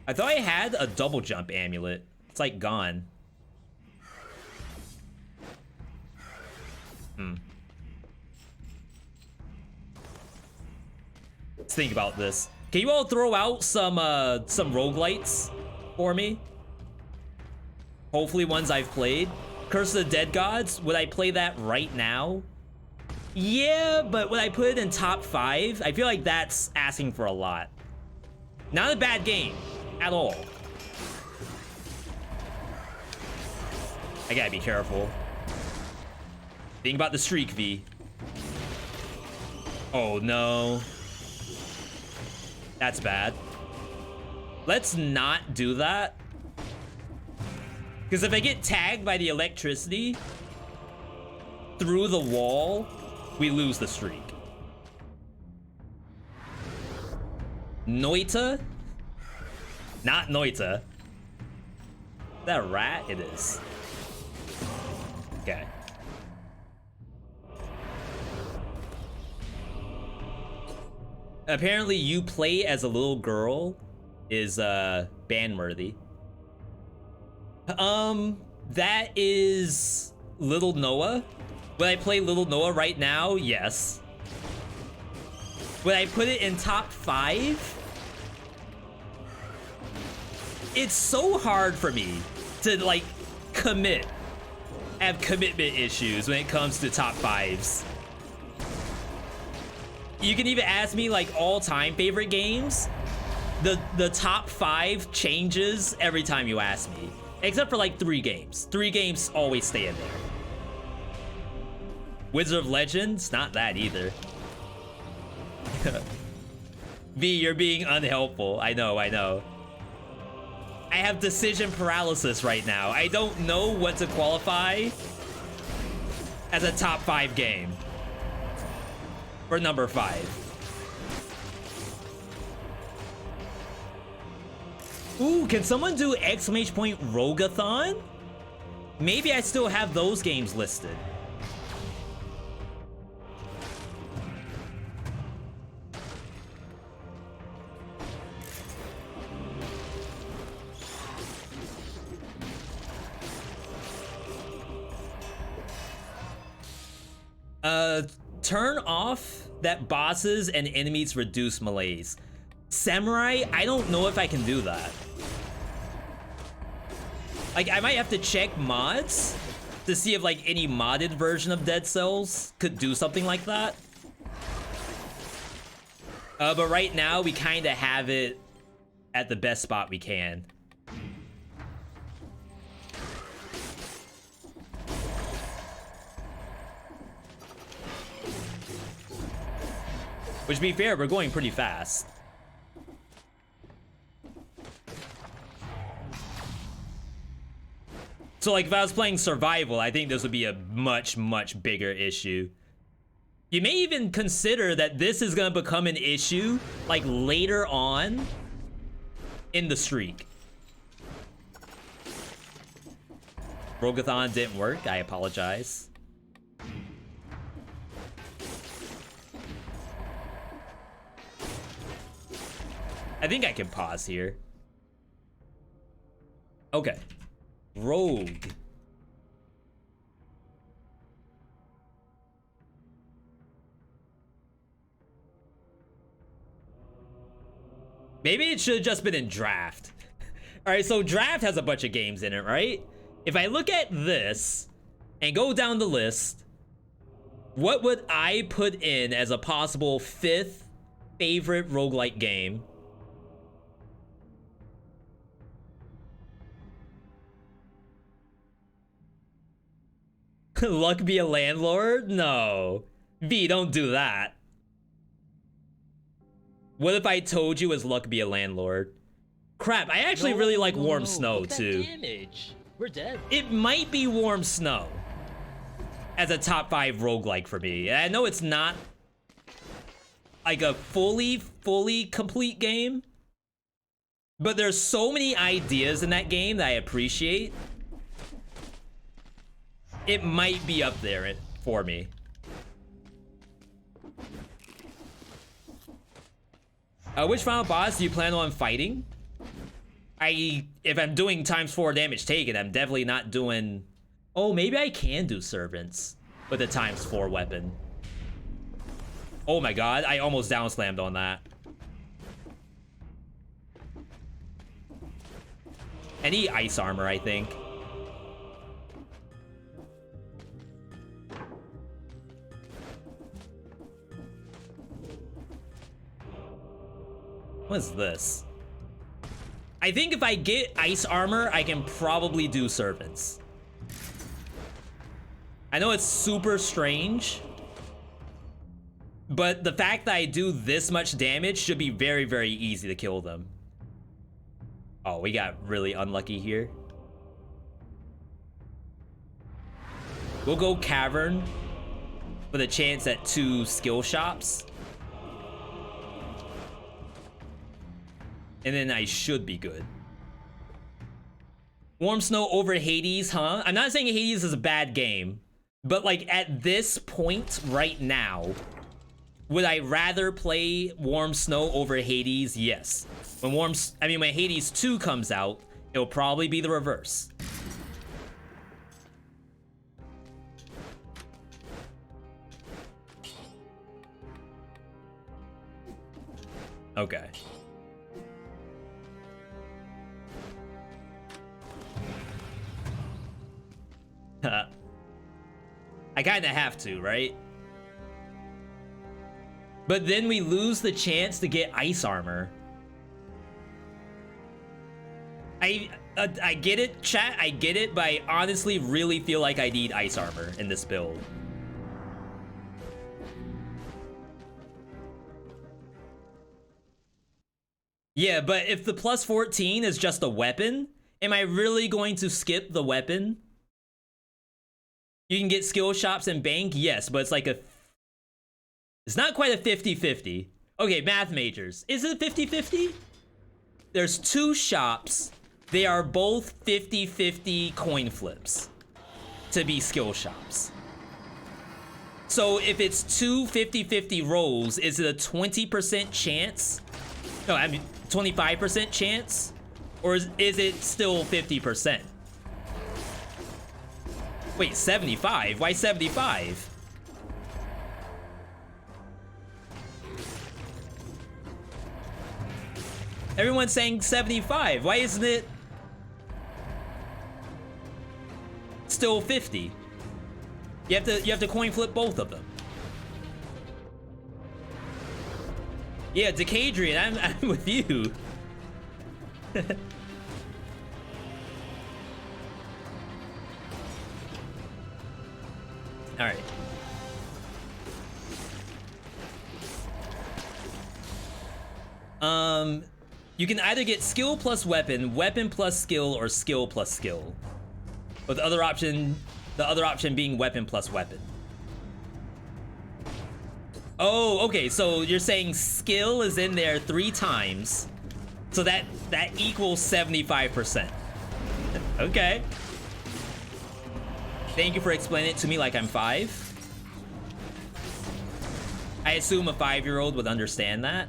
I thought I had a double jump amulet. It's like gone. Let's think about this. Can you all throw out some roguelites for me? Hopefully ones I've played. Curse of the Dead Gods, would I play that right now? Yeah, but would I put it in top 5? I feel like that's asking for a lot. Not a bad game at all. I gotta be careful. Think about the streak, V. Oh no. That's bad. Let's not do that. Because if I get tagged by the electricity through the wall, we lose the streak. Noita? Not Noita. Is that a rat? It is. Okay. Apparently, you play as a little girl is ban-worthy. That is Little Noah. Would I play Little Noah right now? Yes. Would I put it in top 5? It's so hard for me to like commit. Have commitment issues when it comes to top 5s. You can even ask me like all-time favorite games. The top 5 changes every time you ask me. Except for like 3 games. 3 games always stay in there. Wizard of Legends? Not that either. V, you're being unhelpful. I know, I know. I have decision paralysis right now. I don't know what to qualify as a top 5 game. For number 5. Ooh, can someone do exclamation point Rogathon? Maybe I still have those games listed. Turn off that bosses and enemies reduce malaise. Samurai, I don't know if I can do that. Like, I might have to check mods to see if like any modded version of Dead Cells could do something like that. But right now we kind of have it at the best spot we can. Which, to be fair, we're going pretty fast. So, like, if I was playing survival, I think this would be a much, much bigger issue. You may even consider that this is gonna become an issue, like, later on in the streak. Rogathon didn't work. I apologize. I think I can pause here. Okay. Rogue. Maybe it should have just been in draft. All right, so draft has a bunch of games in it, right? If I look at this and go down the list, what would I put in as a possible 5th favorite roguelike game? Luck be a landlord? No. V, don't do that. What if I told you as Luck be a landlord? Crap, I actually really like Warm Snow Look at that too. damage. We're dead. It might be Warm Snow as a top 5 roguelike for me. I know it's not like a fully complete game, but there's so many ideas in that game that I appreciate. It might be up there for me. Which final boss do you plan on fighting? If I'm doing ×4 damage taken, I'm definitely not doing... Oh, maybe I can do Servants with a ×4 weapon. Oh my god, I almost down slammed on that. I need ice armor, I think. What is this? I think if I get ice armor, I can probably do Servants. I know it's super strange, but the fact that I do this much damage should be very, very easy to kill them. Oh, we got really unlucky here. We'll go Cavern with a chance at 2 skill shops. And then I should be good. Warm Snow over Hades, huh? I'm not saying Hades is a bad game, but like at this point right now, Would I rather play Warm Snow over Hades? Yes. When when Hades 2 comes out, it'll probably be the reverse. Okay. I kinda have to, right? But then we lose the chance to get ice armor. I get it, chat, I get it, but I honestly really feel like I need ice armor in this build. Yeah, but if the plus 14 is just a weapon, am I really going to skip the weapon? You can get skill shops and bank, yes, but it's like a... It's not quite a 50-50. Okay, math majors. Is it 50-50? There's 2 shops. They are both 50-50 coin flips to be skill shops. So if it's 2 50-50 rolls, is it a 20% chance? No, I mean 25% chance? Or is it still 50%? Wait, 75? Why 75? Everyone's saying 75. Why isn't it still 50? You have to coin flip both of them. Yeah, Decadrian, I'm with you. All right. You can either get skill plus weapon, weapon plus skill, or skill plus skill. With the other option being weapon plus weapon. Oh, okay, so you're saying skill is in there 3 times. So that equals 75%. Okay. Thank you for explaining it to me like I'm 5. I assume a 5-year-old would understand that.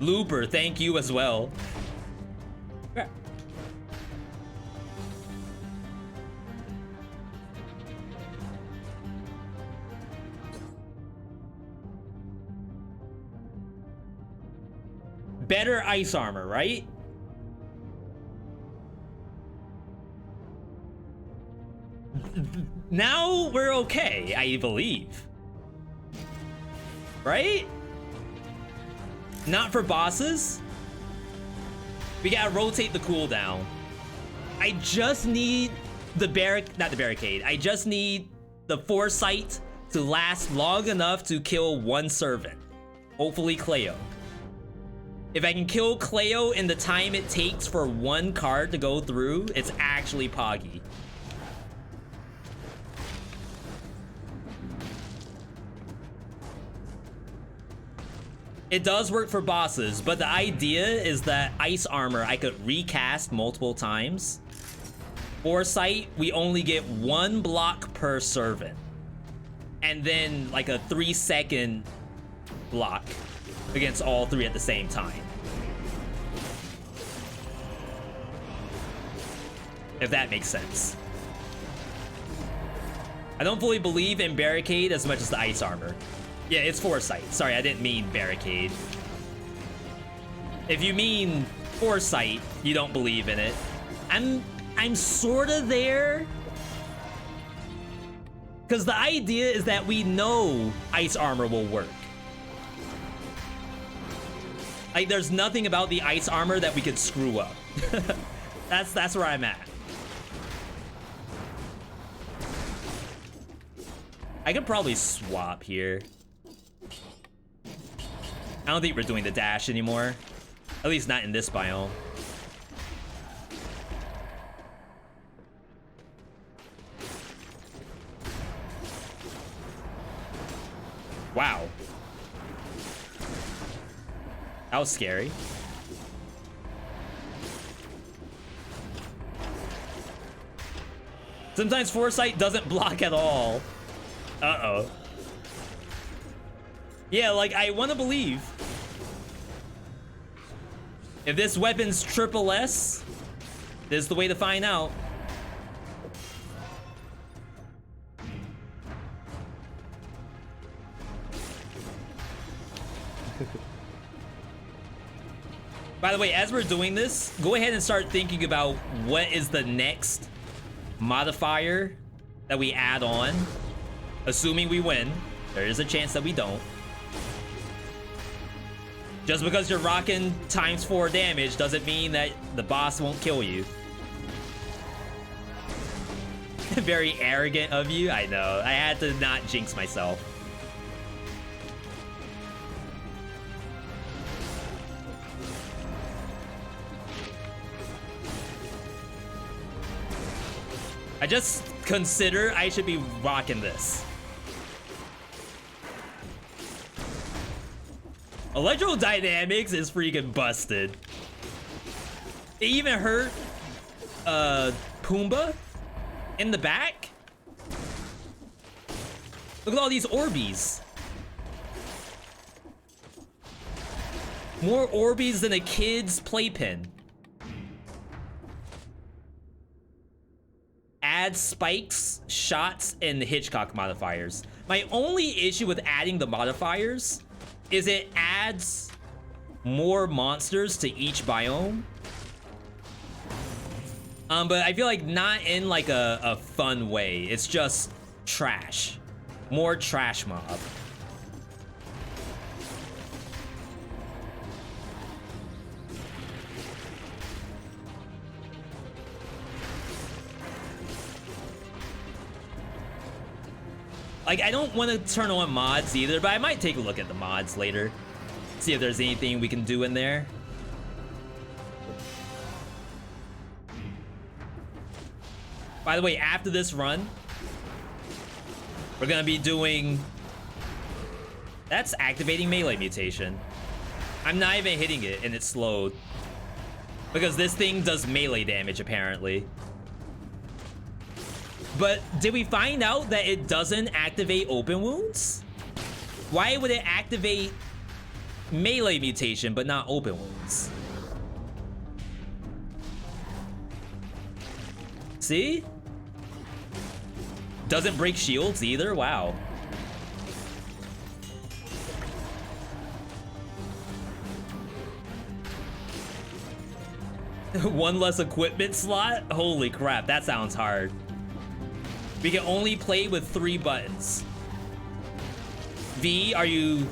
Looper, thank you as well. Better ice armor, right? Now we're okay, I believe. Right? Not for bosses? We gotta rotate the cooldown. I just need the not the barricade. I just need the foresight to last long enough to kill 1 servant. Hopefully Cleo. If I can kill Cleo in the time it takes for 1 card to go through, it's actually Poggy. It does work for bosses, but the idea is that ice armor I could recast multiple times. Foresight, we only get 1 block per servant. And then like a 3-second block against all 3 at the same time. If that makes sense. I don't fully believe in barricade as much as the ice armor. Yeah, it's foresight. Sorry, I didn't mean barricade. If you mean foresight, you don't believe in it. I'm sorta there. Because the idea is that we know ice armor will work. Like, there's nothing about the ice armor that we could screw up. That's where I'm at. I could probably swap here. I don't think we're doing the dash anymore. At least not in this biome. Wow. That was scary. Sometimes foresight doesn't block at all. Uh-oh. Yeah, like, I want to believe. If this weapon's triple S, this is the way to find out. By the way, as we're doing this, go ahead and start thinking about what is the next modifier that we add on. Assuming we win. There is a chance that we don't. Just because you're rocking ×4 damage doesn't mean that the boss won't kill you. Very arrogant of you, I know. I had to not jinx myself. I just consider I should be rocking this. Electrodynamics is freaking busted. It even hurt Pumbaa in the back. Look at all these Orbeez. More Orbeez than a kid's playpen. Add spikes, shots, and the Hitchcock modifiers. My only issue with adding the modifiers is it adds more monsters to each biome. But I feel like not in like a fun way. It's just trash. More trash mob. Like, I don't want to turn on mods either, but I might take a look at the mods later. See if there's anything we can do in there. By the way, after this run, we're gonna be doing... That's activating melee mutation. I'm not even hitting it and it's slowed. Because this thing does melee damage, apparently. But did we find out that it doesn't activate open wounds? Why would it activate melee mutation but not open wounds? See? Doesn't break shields either? Wow. One less equipment slot? Holy crap, that sounds hard. We can only play with 3 buttons. V, are you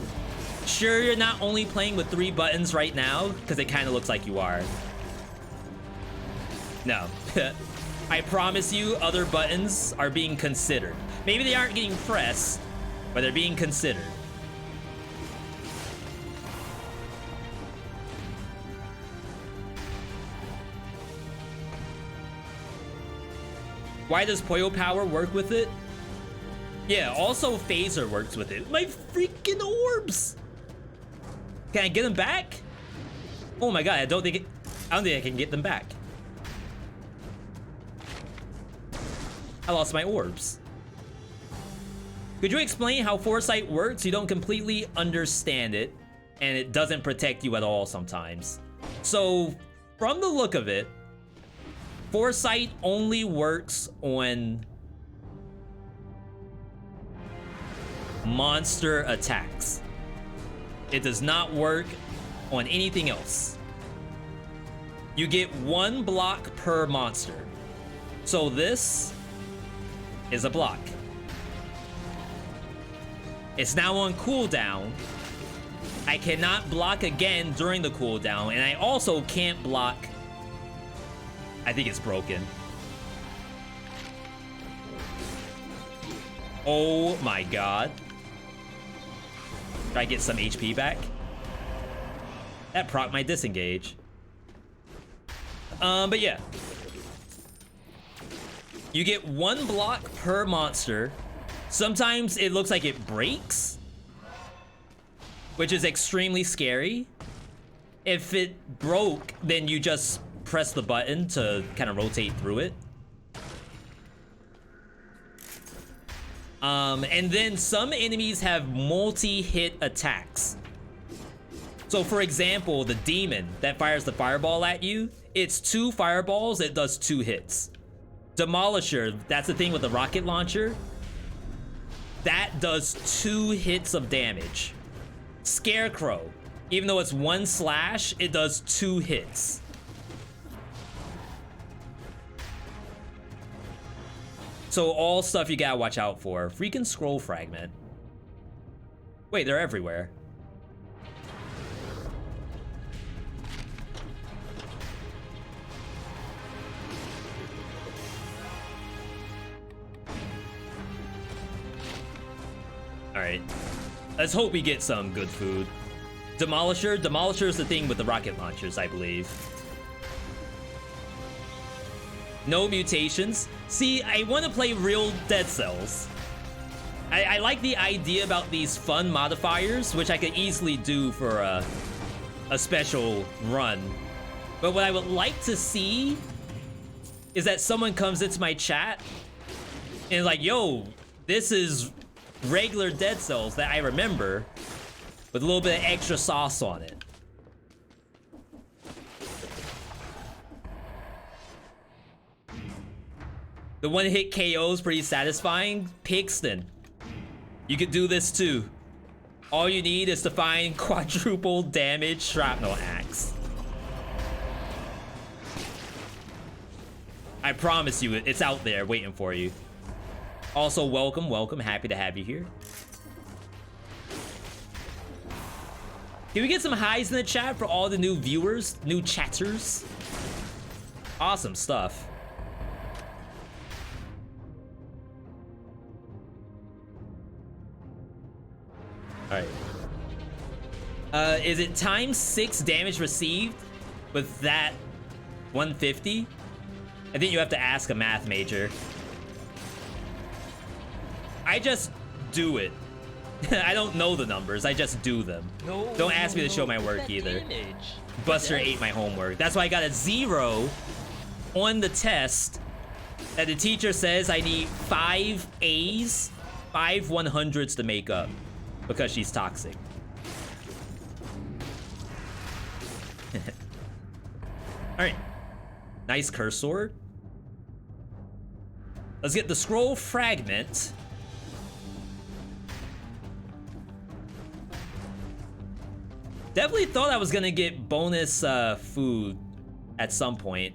sure you're not only playing with 3 buttons right now? Because it kind of looks like you are. No. I promise you other buttons are being considered. Maybe they aren't getting pressed, but they're being considered. Why does Poyo Power work with it? Yeah, also Phaser works with it. My freaking orbs! Can I get them back? Oh my god, I don't think I can get them back. I lost my orbs. Could you explain how Foresight works? You don't completely understand it, and it doesn't protect you at all sometimes. So, from the look of it, Foresight only works on monster attacks. It does not work on anything else. You get 1 block per monster. So this is a block. It's now on cooldown. I cannot block again during the cooldown, and I also can't block. I think it's broken. Oh my god. Try to get some HP back. That proc my disengage. But yeah. You get 1 block per monster. Sometimes it looks like it breaks, which is extremely scary. If it broke, then you just press the button to kind of rotate through it. And then some enemies have multi-hit attacks. So for example, the demon that fires the fireball at you, it's 2 fireballs, it does 2 hits. Demolisher, that's the thing with the rocket launcher, that does 2 hits of damage. Scarecrow, even though it's 1 slash, it does 2 hits. So all stuff you gotta watch out for. Freaking scroll fragment. Wait, they're everywhere. Alright. Let's hope we get some good food. Demolisher? Demolisher is the thing with the rocket launchers, I believe. No mutations. See, I want to play real Dead Cells. I like the idea about these fun modifiers, which I could easily do for a special run. But what I would like to see is that someone comes into my chat and is like, yo, this is regular Dead Cells that I remember with a little bit of extra sauce on it. The one-hit KO is pretty satisfying. Pigston, you could do this too. All you need is to find quadruple damage shrapnel axe. I promise you, it's out there waiting for you. Also, welcome, welcome. Happy to have you here. Can we get some highs in the chat for all the new viewers, new chatters? Awesome stuff. All right. Is it times 6 damage received with that 150? I think you have to ask a math major. I just do it. I don't know the numbers, I just do them. No, don't ask me to show my work either. Buster ate my homework. That's why I got a 0 on the test that the teacher says I need 5 A's, 5 100s to make up because she's toxic. All right, nice curse sword. Let's get the scroll fragment. Definitely thought I was gonna get bonus food at some point.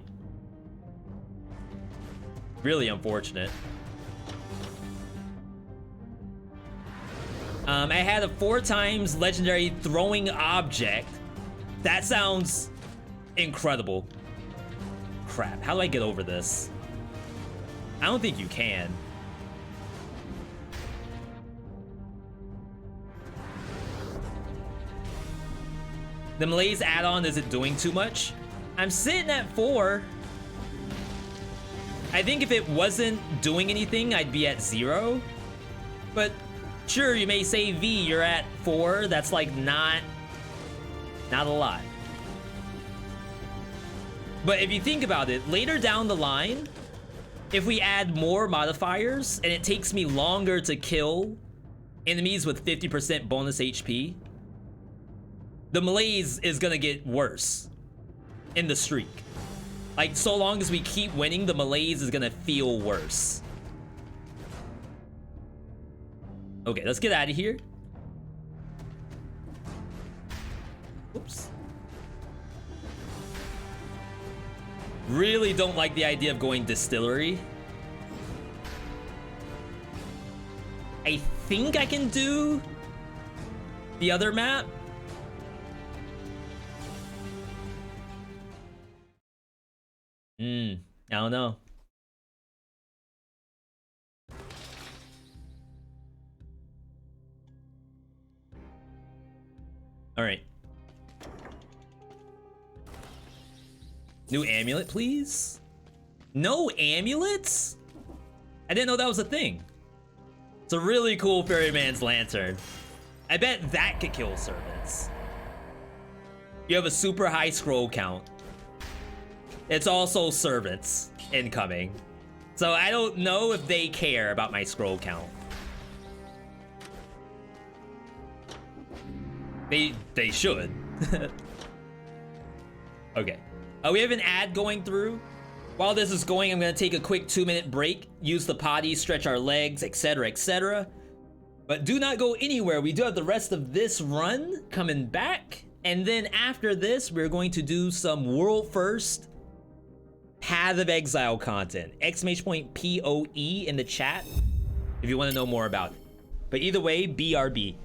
Really unfortunate. I had a 4 times legendary throwing object. That sounds incredible. Crap, how do I get over this? I don't think you can. The Malaise add-on isn't doing too much. I'm sitting at 4. I think if it wasn't doing anything, I'd be at 0. But sure, you may say, V, you're at 4. That's like not a lot. But if you think about it, later down the line, if we add more modifiers and it takes me longer to kill enemies with 50% bonus HP, the malaise is gonna get worse in the streak. Like, so long as we keep winning, the malaise is gonna feel worse. Okay, let's get out of here. Oops. Really don't like the idea of going distillery. I think I can do the other map. I don't know. All right. New amulet, please? No amulets? I didn't know that was a thing. It's a really cool Ferryman's Lantern. I bet that could kill servants. You have a super high scroll count. It's also servants incoming. So I don't know if they care about my scroll count. They should. Okay. We have an ad going through. While this is going, I'm gonna take a quick 2-minute break, use the potty, stretch our legs, etc., etc. But do not go anywhere. We do have the rest of this run coming back. And then after this, we're going to do some world first Path of Exile content. !POE in the chat if you want to know more about it. But either way, BRB.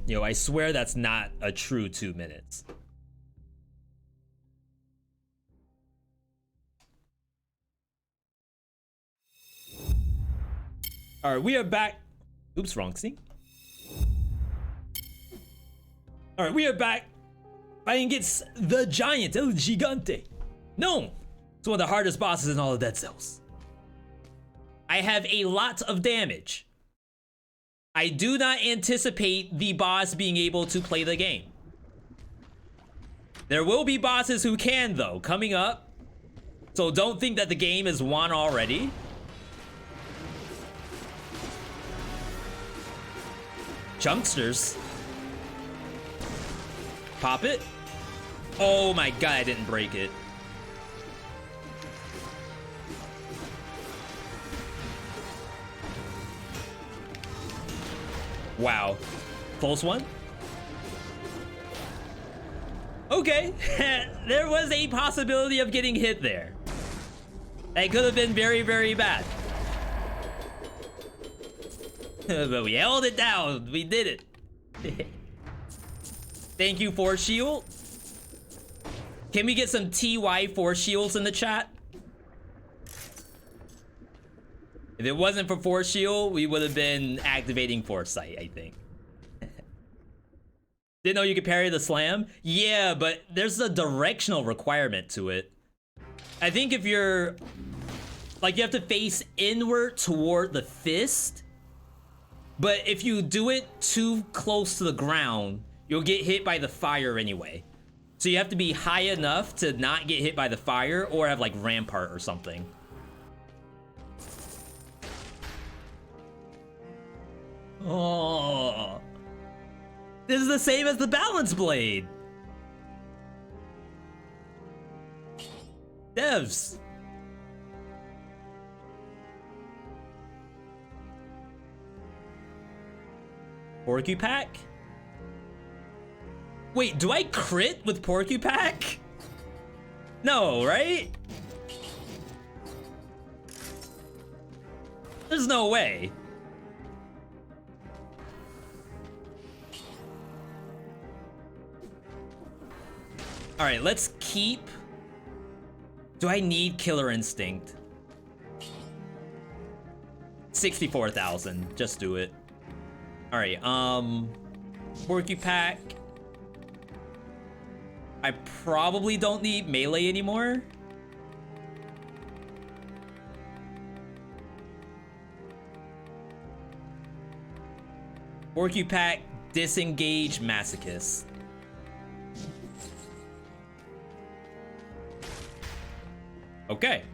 Yo, I swear that's not a true 2 minutes. All right, we are back. Oops, wrong scene. All right, we are back. Fighting against the giant, El Gigante. No, it's one of the hardest bosses in all of Dead Cells. I have a lot of damage. I do not anticipate the boss being able to play the game. There will be bosses who can, though, coming up. So don't think that the game is won already. Chunksters. Pop it. Oh my god, I didn't break it. Wow. Close one? Okay. There was a possibility of getting hit there. That could have been very, very bad. But we held it down. We did it. Thank you, Force Shield. Can we get some TY Force Shields in the chat? If it wasn't for Force Shield, we would have been activating Foresight, I think. Didn't know you could parry the slam? Yeah, but there's a directional requirement to it. I think if you're... like, you have to face inward toward the fist. But if you do it too close to the ground, you'll get hit by the fire anyway. So you have to be high enough to not get hit by the fire or have, like, Rampart or something. Oh, this is the same as the balance blade. Devs. Porcupack? Wait, do I crit with Porcupack? No, right? There's no way. All right, let's keep. Do I need Killer Instinct? 64,000. Just do it. All right, Porcupack. I probably don't need melee anymore. Porcupack, disengage Masochist. Okay.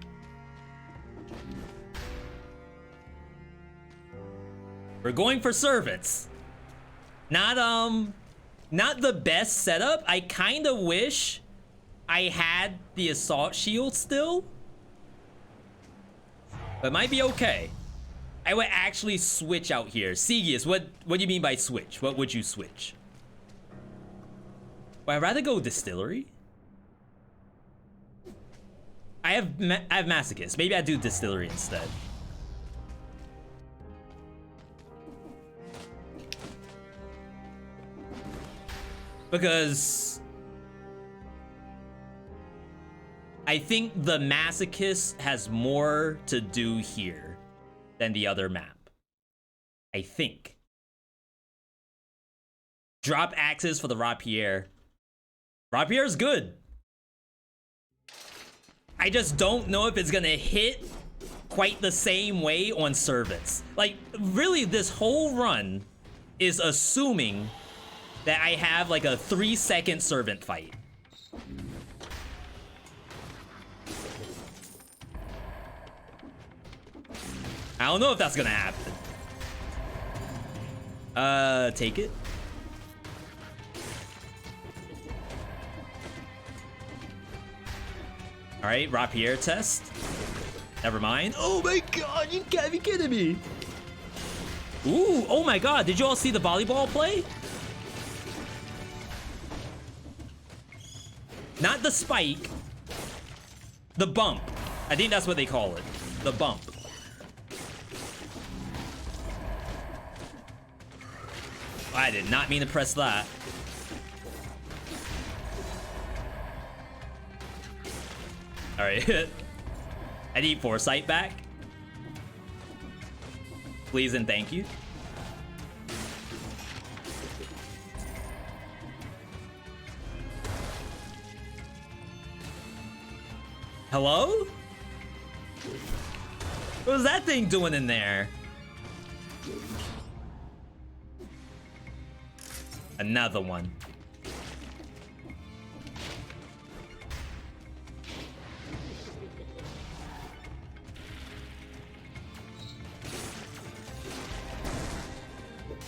We're going for servants. Not the best setup. I kind of wish I had the assault shield still. But it might be okay. I would actually switch out here. Segius, what do you mean by switch? What would you switch? Would I rather go distillery? I have Masochist. Maybe I do distillery instead. Because I think the Masochist has more to do here than the other map. I think. Drop axes for the Rapier. Rapier is good. I just don't know if it's gonna hit quite the same way on servants. Like, really, this whole run is assuming that I have like a 3-second servant fight. I don't know if that's gonna happen. Take it. All right, Rapier test. Never mind. Oh my god, you can't be kidding me. Ooh, oh my god, did you all see the volleyball play? Not the spike. The bump. I think that's what they call it. The bump. I did not mean to press that. All right. I need foresight back. Please and thank you. Hello? What was that thing doing in there? Another one.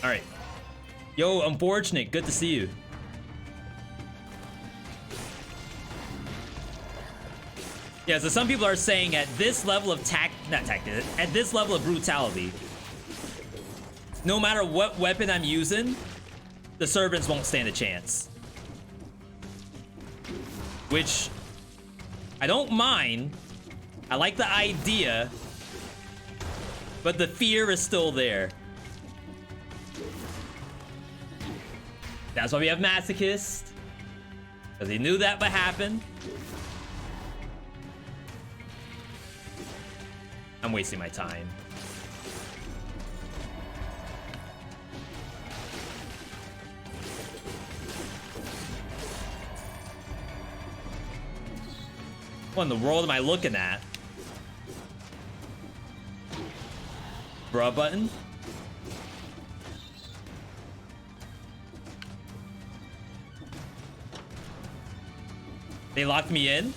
All right. Yo, Unfortunate, good to see you. Yeah, so some people are saying at this level of at this level of brutality, no matter what weapon I'm using, the servants won't stand a chance. Which I don't mind. I like the idea, but the fear is still there. That's why we have Masochist, because he knew that would happen. I'm wasting my time. What in the world am I looking at? Bruh button? They locked me in?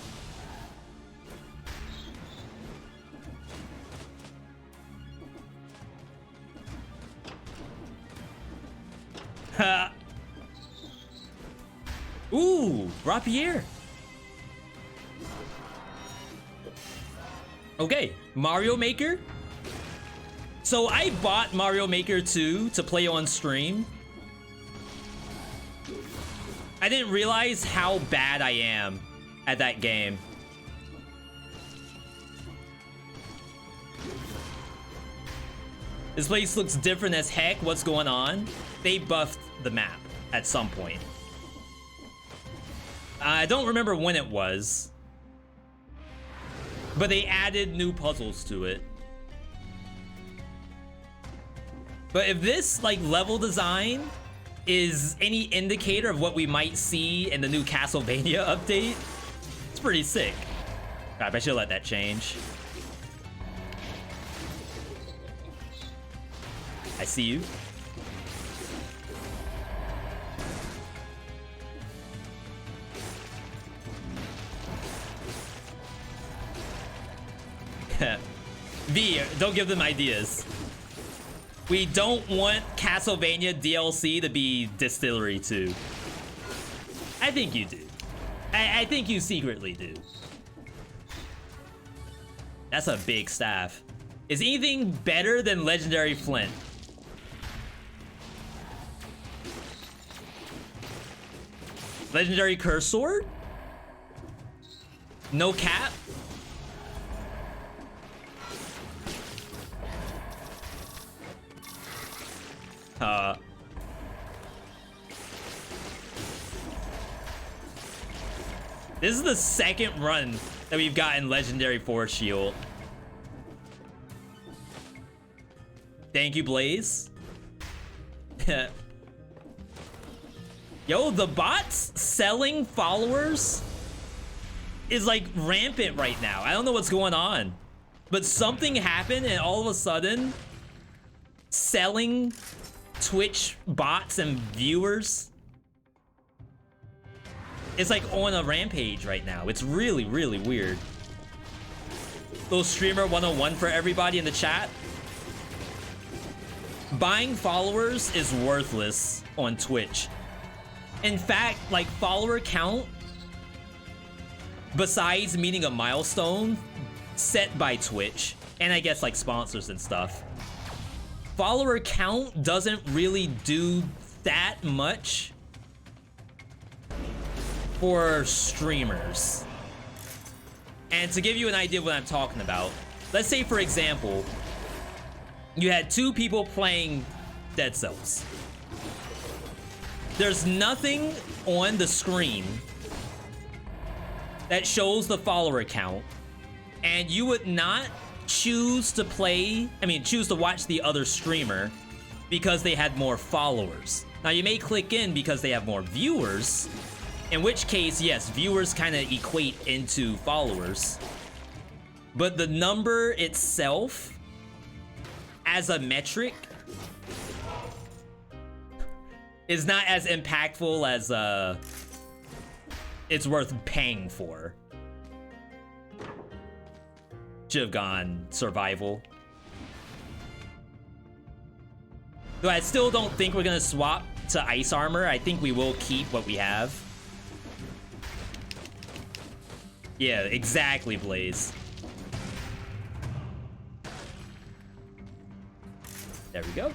Ha! Ooh, Rapier. Okay, Mario Maker. So I bought Mario Maker 2 to play on stream I didn't realize how bad I am at that game. This place looks different as heck. What's going on? They buffed the map at some point. I don't remember when it was, but they added new puzzles to it. But if this like level design is any indicator of what we might see in the new Castlevania update, it's pretty sick. Crap, I should let that change. I see you. V, don't give them ideas. We don't want Castlevania DLC to be Distillery 2. I think you do. I think you secretly do. That's a big staff. Is anything better than Legendary Flint? Legendary Curse Sword? No cap? This is the second run that we've gotten Legendary Force Shield. Thank you, Blaze. Yo, the bots selling followers is like rampant right now. I don't know what's going on, but something happened and all of a sudden selling Twitch bots and viewers, it's like on a rampage right now. It's really, really weird. Little streamer 101 for everybody in the chat. Buying followers is worthless on Twitch. In fact, like follower count, besides meeting a milestone set by Twitch, and I guess like sponsors and stuff, follower count doesn't really do that much for streamers. And to give you an idea of what I'm talking about, let's say for example, you had two people playing Dead Cells. There's nothing on the screen that shows the follower count, and you would not choose to choose to watch the other streamer because they had more followers. Now you may click in because they have more viewers, in which case, yes, viewers kind of equate into followers. But the number itself as a metric is not as impactful as it's worth paying for. Should have gone survival. Though I still don't think we're gonna swap to ice armor. I think we will keep what we have. Yeah, exactly, Blaze. There we go.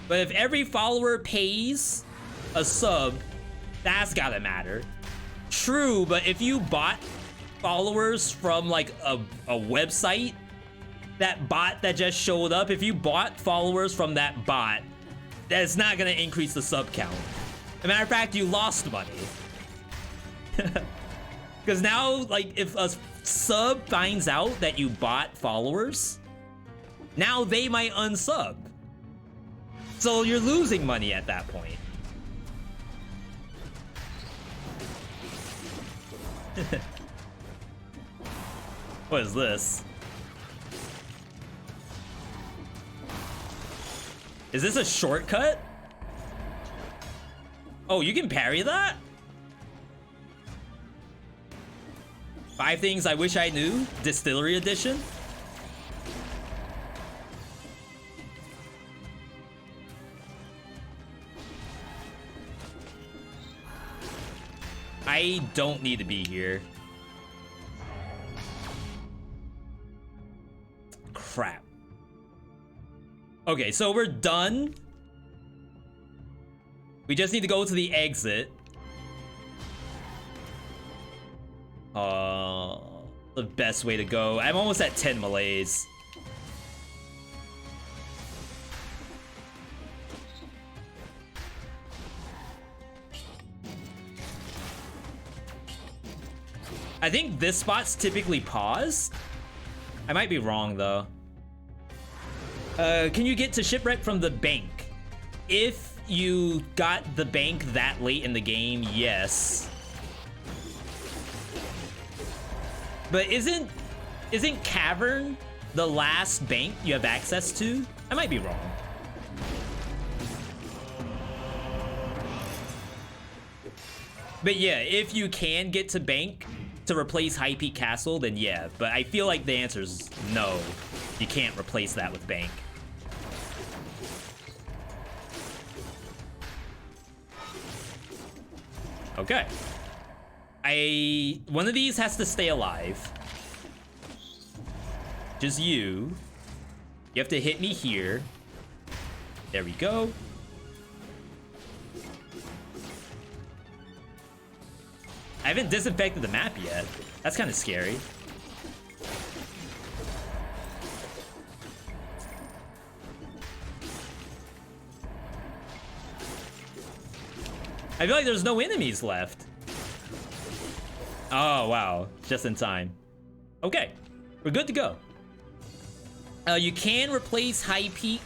But if every follower pays a sub, that's gotta matter. True, but if you bought followers from like a website, that bot that just showed up, if you bought followers from that bot, that's not gonna increase the sub count. As a matter of fact, you lost money. Because now, like, if a sub finds out that you bought followers, now they might unsub. So you're losing money at that point. What is this? Is this a shortcut? Oh, you can parry that? 5 things I wish I knew, Distillery Edition. I don't need to be here. Crap. Okay, so we're done. We just need to go to the exit. The best way to go. I'm almost at 10 melees. I think this spot's typically paused. I might be wrong though. Can you get to shipwreck from the bank? If you got the bank that late in the game, yes. But isn't Cavern the last bank you have access to? I might be wrong. But yeah, if you can get to bank to replace High Peak Castle, then yeah. But I feel like the answer is no. You can't replace that with bank. Okay. One of these has to stay alive. Just you. You have to hit me here. There we go. I haven't disinfected the map yet. That's kind of scary. I feel like there's no enemies left. Oh, wow. Just in time. Okay. We're good to go. You can replace High Peak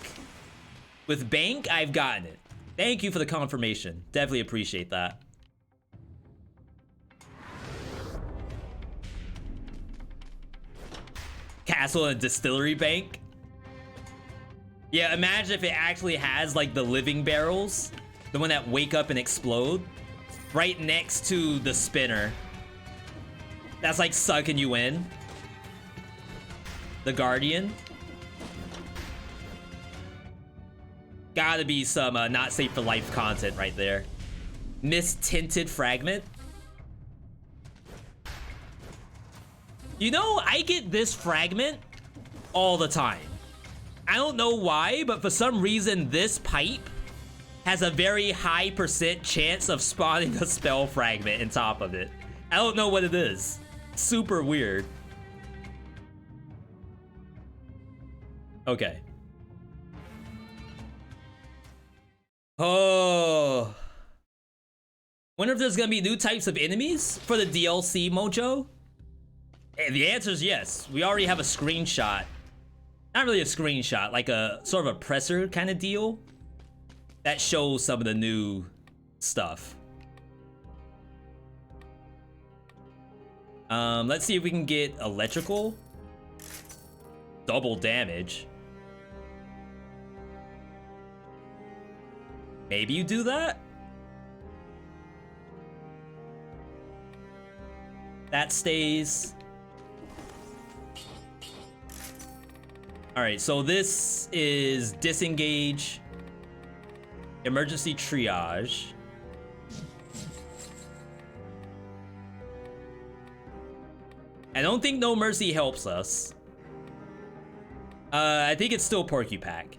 with Bank. I've gotten it. Thank you for the confirmation. Definitely appreciate that. Castle and Distillery Bank. Yeah, imagine if it actually has like the living barrels. The one that wake up and explode. Right next to the spinner. That's like sucking you in. The Guardian. Gotta be some not safe for life content right there. Mist-tinted fragment. You know, I get this fragment all the time. I don't know why, but for some reason this pipe has a very high % chance of spawning a spell fragment on top of it. I don't know what it is. Super weird. Okay. Oh. Wonder if there's gonna be new types of enemies for the DLC, Mojo? And the answer is yes. We already have a screenshot. Not really a screenshot, like a sort of a presser kind of deal that shows some of the new stuff. Let's see if we can get electrical. Double damage. Maybe you do that? That stays. Alright, so this is disengage. Emergency triage. I don't think No Mercy helps us. I think it's still Porcupack.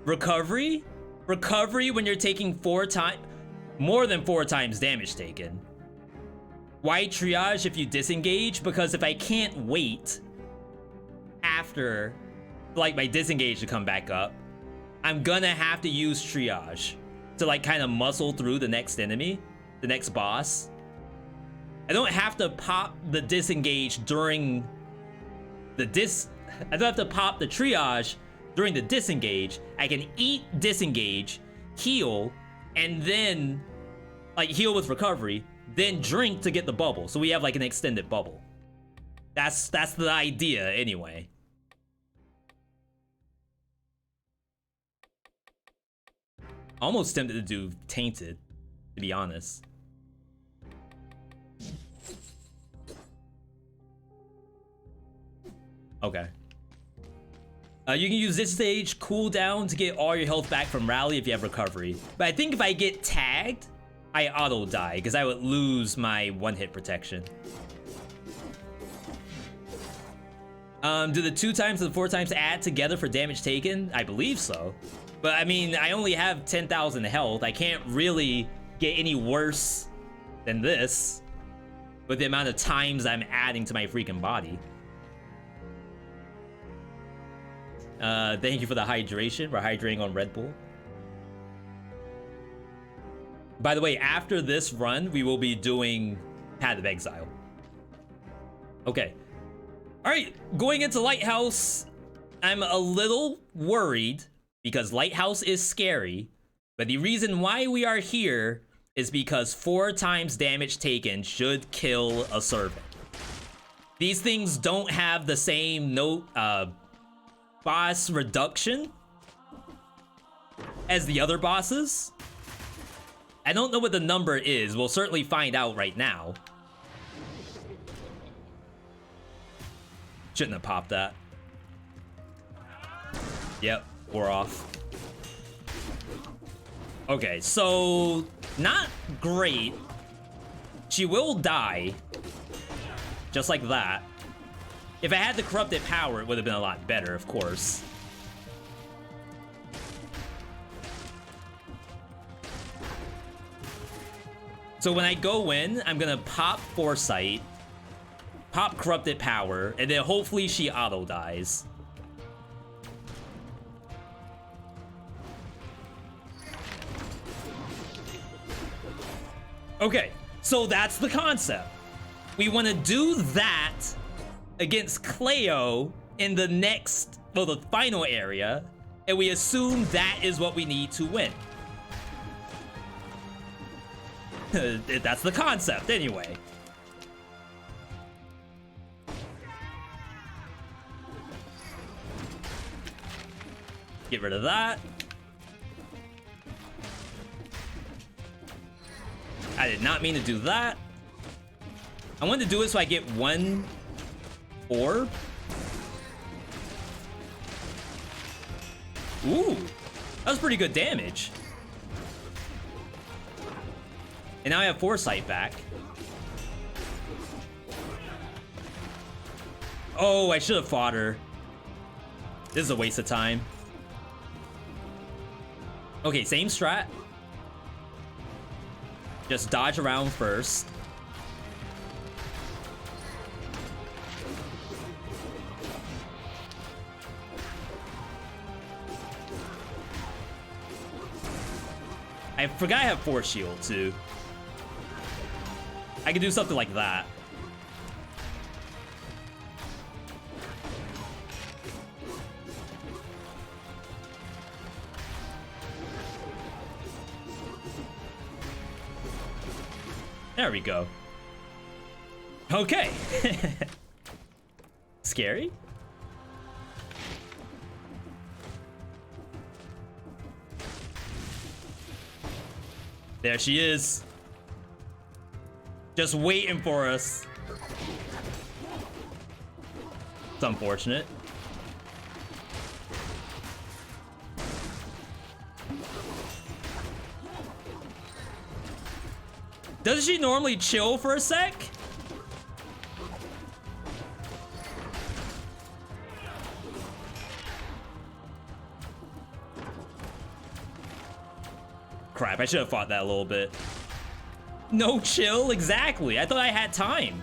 Recovery? Recovery when you're taking more than 4 times damage taken. Why triage if you disengage? Because if I can't wait after like my disengage to come back up, I'm gonna have to use triage to like kind of muscle through the next enemy, the next boss. I don't have to pop the disengage during the I don't have to pop the triage during the disengage. I can eat disengage, heal, and then like heal with recovery, then drink to get the bubble. So we have like an extended bubble. That's the idea anyway. Almost tempted to do tainted, to be honest. Okay. You can use this stage cooldown to get all your health back from rally if you have recovery. But I think if I get tagged, I auto die because I would lose my one-hit protection. Do the 2 times and the 4 times add together for damage taken? I believe so. But I mean, I only have 10,000 health. I can't really get any worse than this with the amount of times I'm adding to my freaking body. Thank you for the hydration. We're hydrating on Red Bull. By the way, after this run, we will be doing Path of Exile. Okay. All right, going into Lighthouse, I'm a little worried because Lighthouse is scary, but the reason why we are here is because 4 times damage taken should kill a servant. These things don't have the same boss reduction as the other bosses. I don't know what the number is. We'll certainly find out right now. Shouldn't have popped that. Yep, we're off. Okay, so not great. She will die. Just like that. If I had the corrupted power, it would have been a lot better, of course. So when I go in, I'm gonna pop Foresight, pop Corrupted Power, and then hopefully she auto dies. Okay, so that's the concept. We want to do that against Cleo in the next, well, the final area, and we assume that is what we need to win. That's the concept, anyway. Get rid of that. I did not mean to do that. I wanted to do it so I get 1 orb. Ooh, that was pretty good damage. And now I have Foresight back. Oh, I should have fought her. This is a waste of time. Okay, same strat. Just dodge around first. I forgot I have Force Shield too. I could do something like that. There we go. Okay. Scary? There she is. Just waiting for us. It's unfortunate. Doesn't she normally chill for a sec? Crap, I should have fought that a little bit. No chill? Exactly. I thought I had time.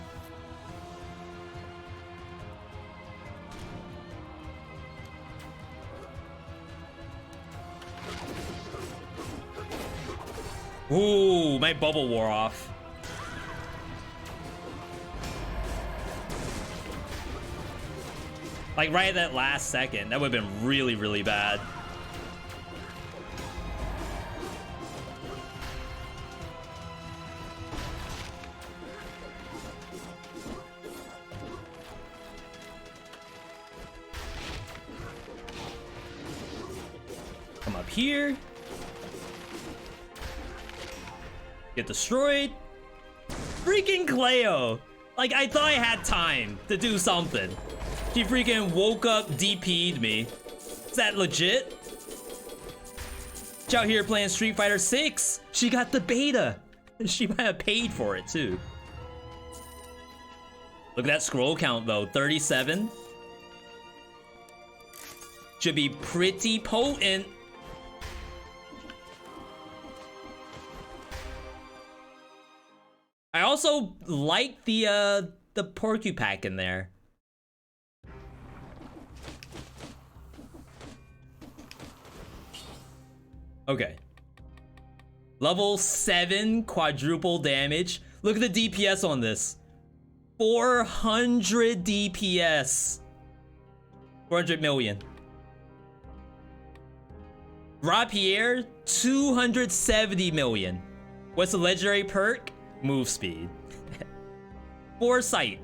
Ooh, my bubble wore off. Like right at that last second. That would have been really, really bad. Come up here. Get destroyed. Freaking Cleo. Like, I thought I had time to do something. She freaking woke up, DP'd me. Is that legit? She's out here playing Street Fighter 6. She got the beta. She might have paid for it too. Look at that scroll count though, 37. Should be pretty potent. I also like the porcupine in there. Okay. Level 7 quadruple damage. Look at the DPS on this. 400 DPS. 400 million. Rapier, 270 million. What's the legendary perk? Move speed. Foresight.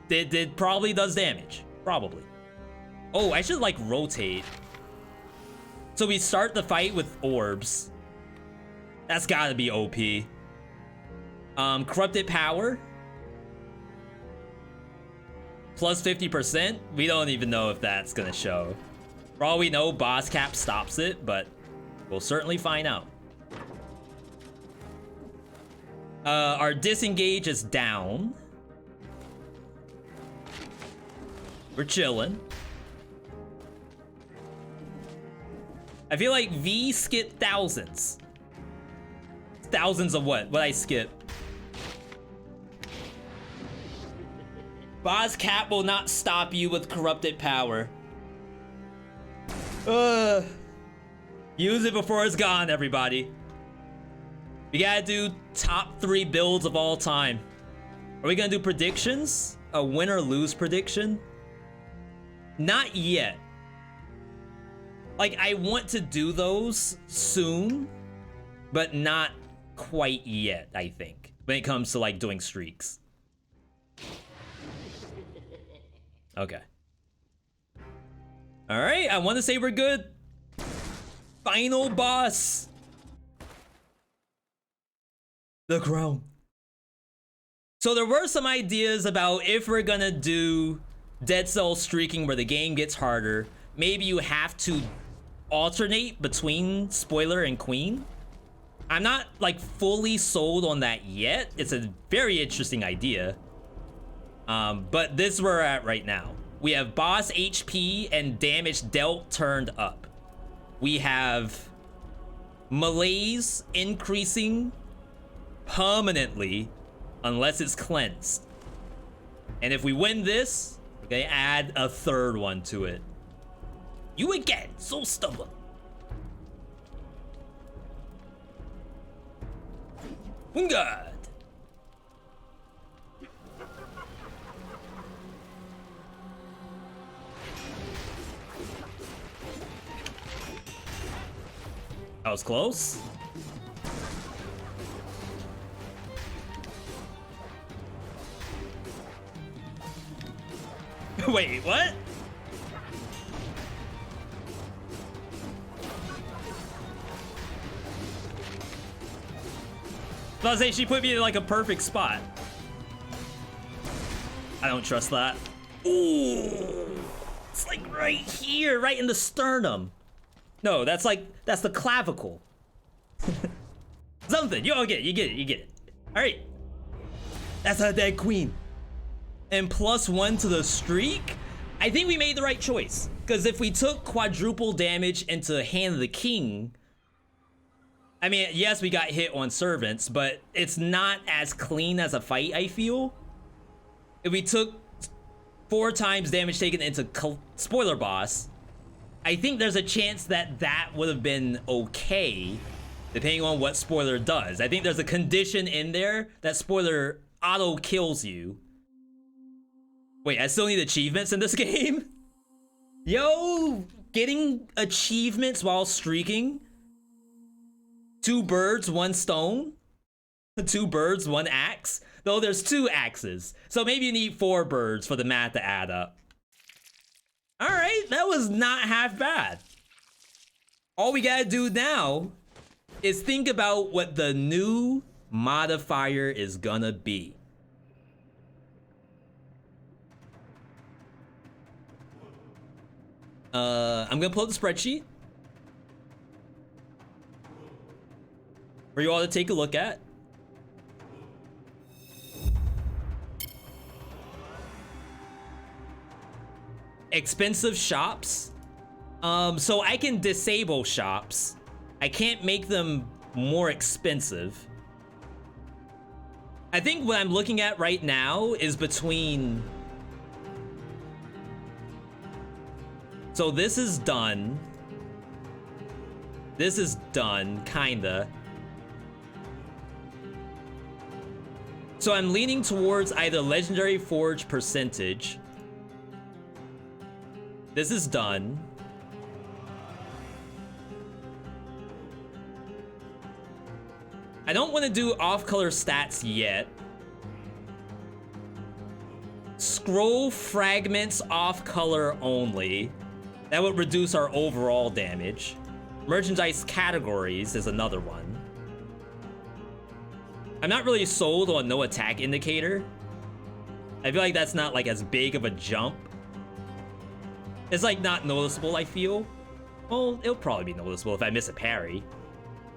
Did probably does damage. Probably. Oh, I should like rotate. So we start the fight with orbs. That's gotta be OP. Corrupted power. Plus 50%. We don't even know if that's gonna show. For all we know, boss cap stops it, but we'll certainly find out. Our disengage is down. We're chilling. I feel like V skipped thousands. Thousands of what? What I skip? Boss cap will not stop you with corrupted power. Use it before it's gone, everybody. We gotta do top 3 builds of all time. Are we gonna do predictions? A win or lose prediction? Not yet. Like, I want to do those soon, but not quite yet, I think, when it comes to, like, doing streaks. Okay. Alright, I want to say we're good. Final boss. The crown. So there were some ideas about if we're gonna do Dead Cell streaking where the game gets harder, maybe you have to alternate between Spoiler and Queen. I'm not like fully sold on that yet. It's a very interesting idea. But this is where we're at right now. We have boss HP and damage dealt turned up. We have malaise increasing permanently unless it's cleansed. And if we win this, we're gonna add a third one to it. You again, so stubborn. God. That was close. Wait, what? I was saying she put me in like a perfect spot. I don't trust that. Ooh, it's like right here, right in the sternum. No, that's the clavicle. Something. You get it. You get it. You get it. All right. That's a dead queen. And +1 to the streak. I think we made the right choice. Because if we took quadruple damage into Hand of the King, I mean, yes, we got hit on servants, but it's not as clean as a fight, I feel. If we took 4 times damage taken into spoiler boss, I think there's a chance that that would have been okay, depending on what spoiler does. I think there's a condition in there that spoiler auto kills you. Wait, I still need achievements in this game? Yo, getting achievements while streaking. 2 birds, 1 stone. 2 birds, 1 axe. Though there's 2 axes. So maybe you need 4 birds for the math to add up. All right, that was not half bad. All we gotta do now is think about what the new modifier is gonna be. I'm gonna pull up the spreadsheet for you all to take a look at. Expensive shops. So I can disable shops. I can't make them more expensive. I think what I'm looking at right now is between... So this is done. This is done, kinda. So I'm leaning towards either Legendary Forge percentage. This is done. I don't want to do off-color stats yet. Scroll fragments off-color only. That would reduce our overall damage. Merchandise categories is another one. I'm not really sold on no attack indicator. I feel like that's not like as big of a jump. It's like not noticeable, I feel. Well, it'll probably be noticeable if I miss a parry.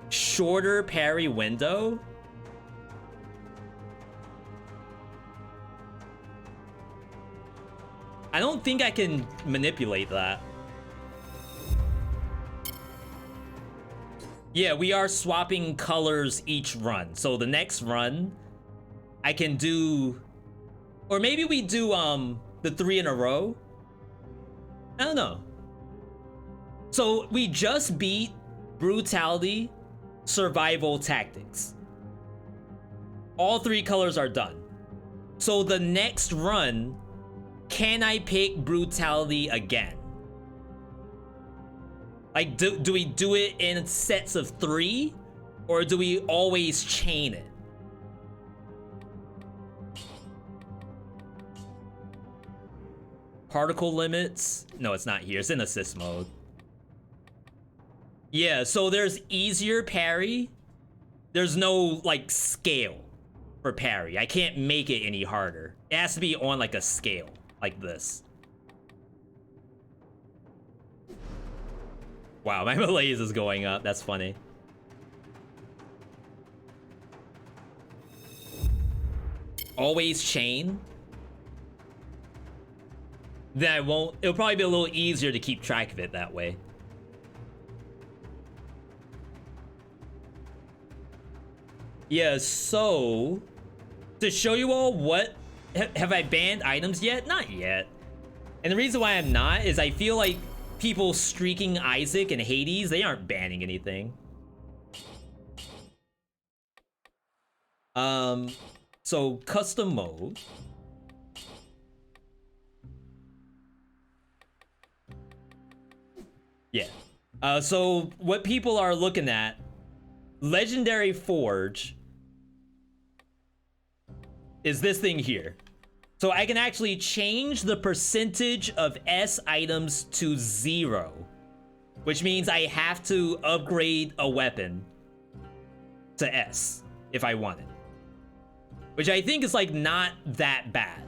Shorter parry window. I don't think I can manipulate that. Yeah, we are swapping colors each run. So the next run, I can do... Or maybe we do the 3 in a row. I don't know. So we just beat Brutality, Survival, Tactics. All 3 colors are done. So the next run, can I pick Brutality again? Like, do we do it in sets of 3? Or do we always chain it? Particle limits? No, it's not here. It's in assist mode. Yeah, so there's easier parry. There's no, like, scale for parry. I can't make it any harder. It has to be on, like, a scale, like this. Wow, my malaise is going up. That's funny. Always chain. Then I won't... It'll probably be a little easier to keep track of it that way. Yeah, so... To show you all what... Have I banned items yet? Not yet. And the reason why I'm not is I feel like people streaking Isaac and Hades, they aren't banning anything. So custom mode. Yeah. So what people are looking at, Legendary Forge is this thing here. So I can actually change the percentage of S items to 0, which means I have to upgrade a weapon to S if I want it, which I think is like not that bad.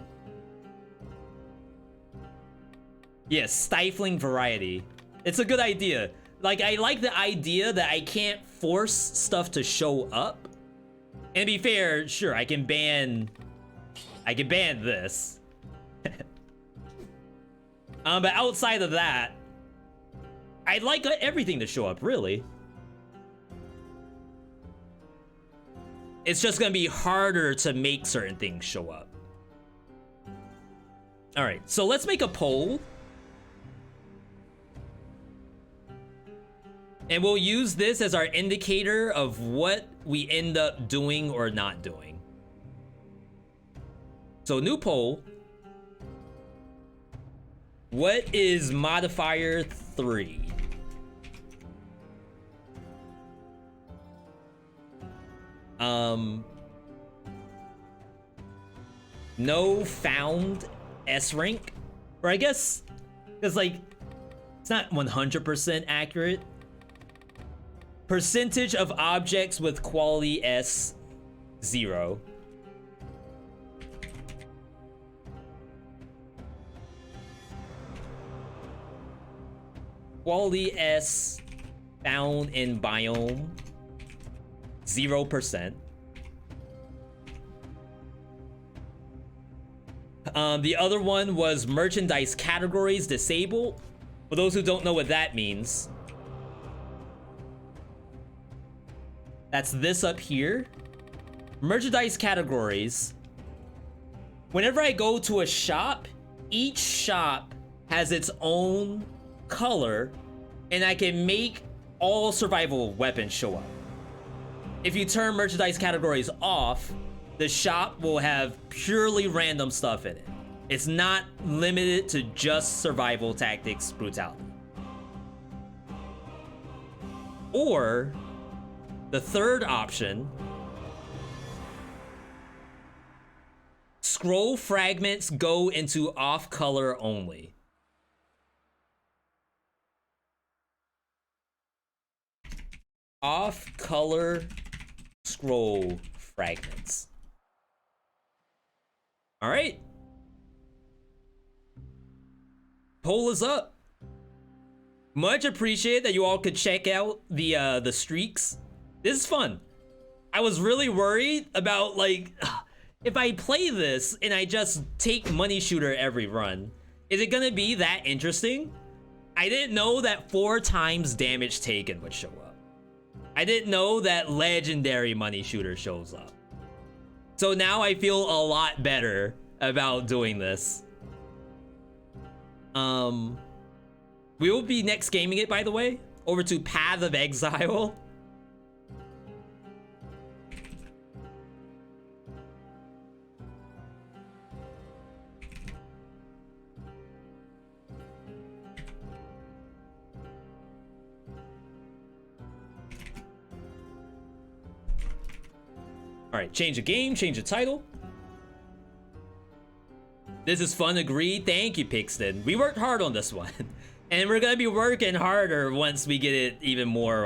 Yes, stifling variety. It's a good idea. Like, I like the idea that I can't force stuff to show up. And to be fair, sure, I can ban this. But outside of that, I'd like everything to show up, really. It's just gonna be harder to make certain things show up. All right, so let's make a poll. And we'll use this as our indicator of what we end up doing or not doing. So new poll. What is modifier 3? No found S rank, or I guess it's like it's not 100% accurate. Percentage of objects with quality S 0. Quality S found in biome 0%. The other one was merchandise categories disabled. For those who don't know what that means, that's this up here. merchandise categories. Whenever I go to a shop, each shop has its own color, and I can make all survival weapons show up. If you turn merchandise categories off, the shop will have purely random stuff in it. It's not limited to just survival tactics brutality. Or the third option, scroll fragments go into off color only. Off color scroll fragments. All right. Poll is up. Much appreciate that you all could check out the streaks. This is fun. I was really worried about, like, if I play this and I just take money shooter every run, is it gonna be that interesting? I didn't know that 4 times damage taken would show up. I didn't know that legendary money shooter shows up. So now I feel a lot better about doing this. We will be next gaming it, by the way, over to Pádhraic Exile. All right, change the game, change the title. This is fun, agreed. Thank you, Pixton. We worked hard on this one. And we're gonna be working harder once we get it even more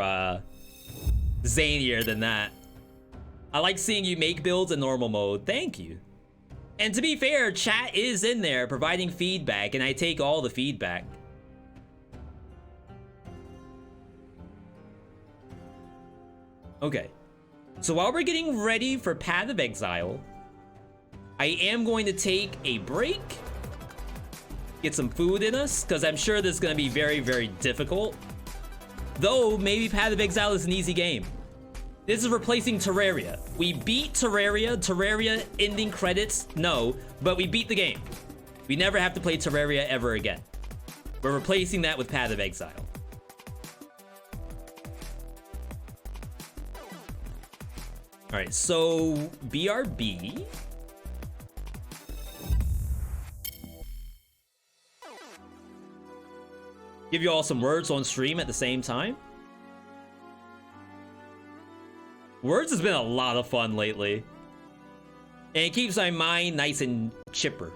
zanier than that. I like seeing you make builds in normal mode. Thank you. And to be fair, chat is in there providing feedback, and I take all the feedback. Okay. So while we're getting ready for Pádhraic Exile, I am going to take a break, get some food in us, because I'm sure this is going to be very, very difficult. Though, maybe Pádhraic Exile is an easy game. This is replacing Terraria. We beat Terraria. Terraria ending credits, no, but we beat the game. We never have to play Terraria ever again. We're replacing that with Pádhraic Exile. All right, so BRB. Give you all some words on stream at the same time. Words has been a lot of fun lately. And it keeps my mind nice and chipper.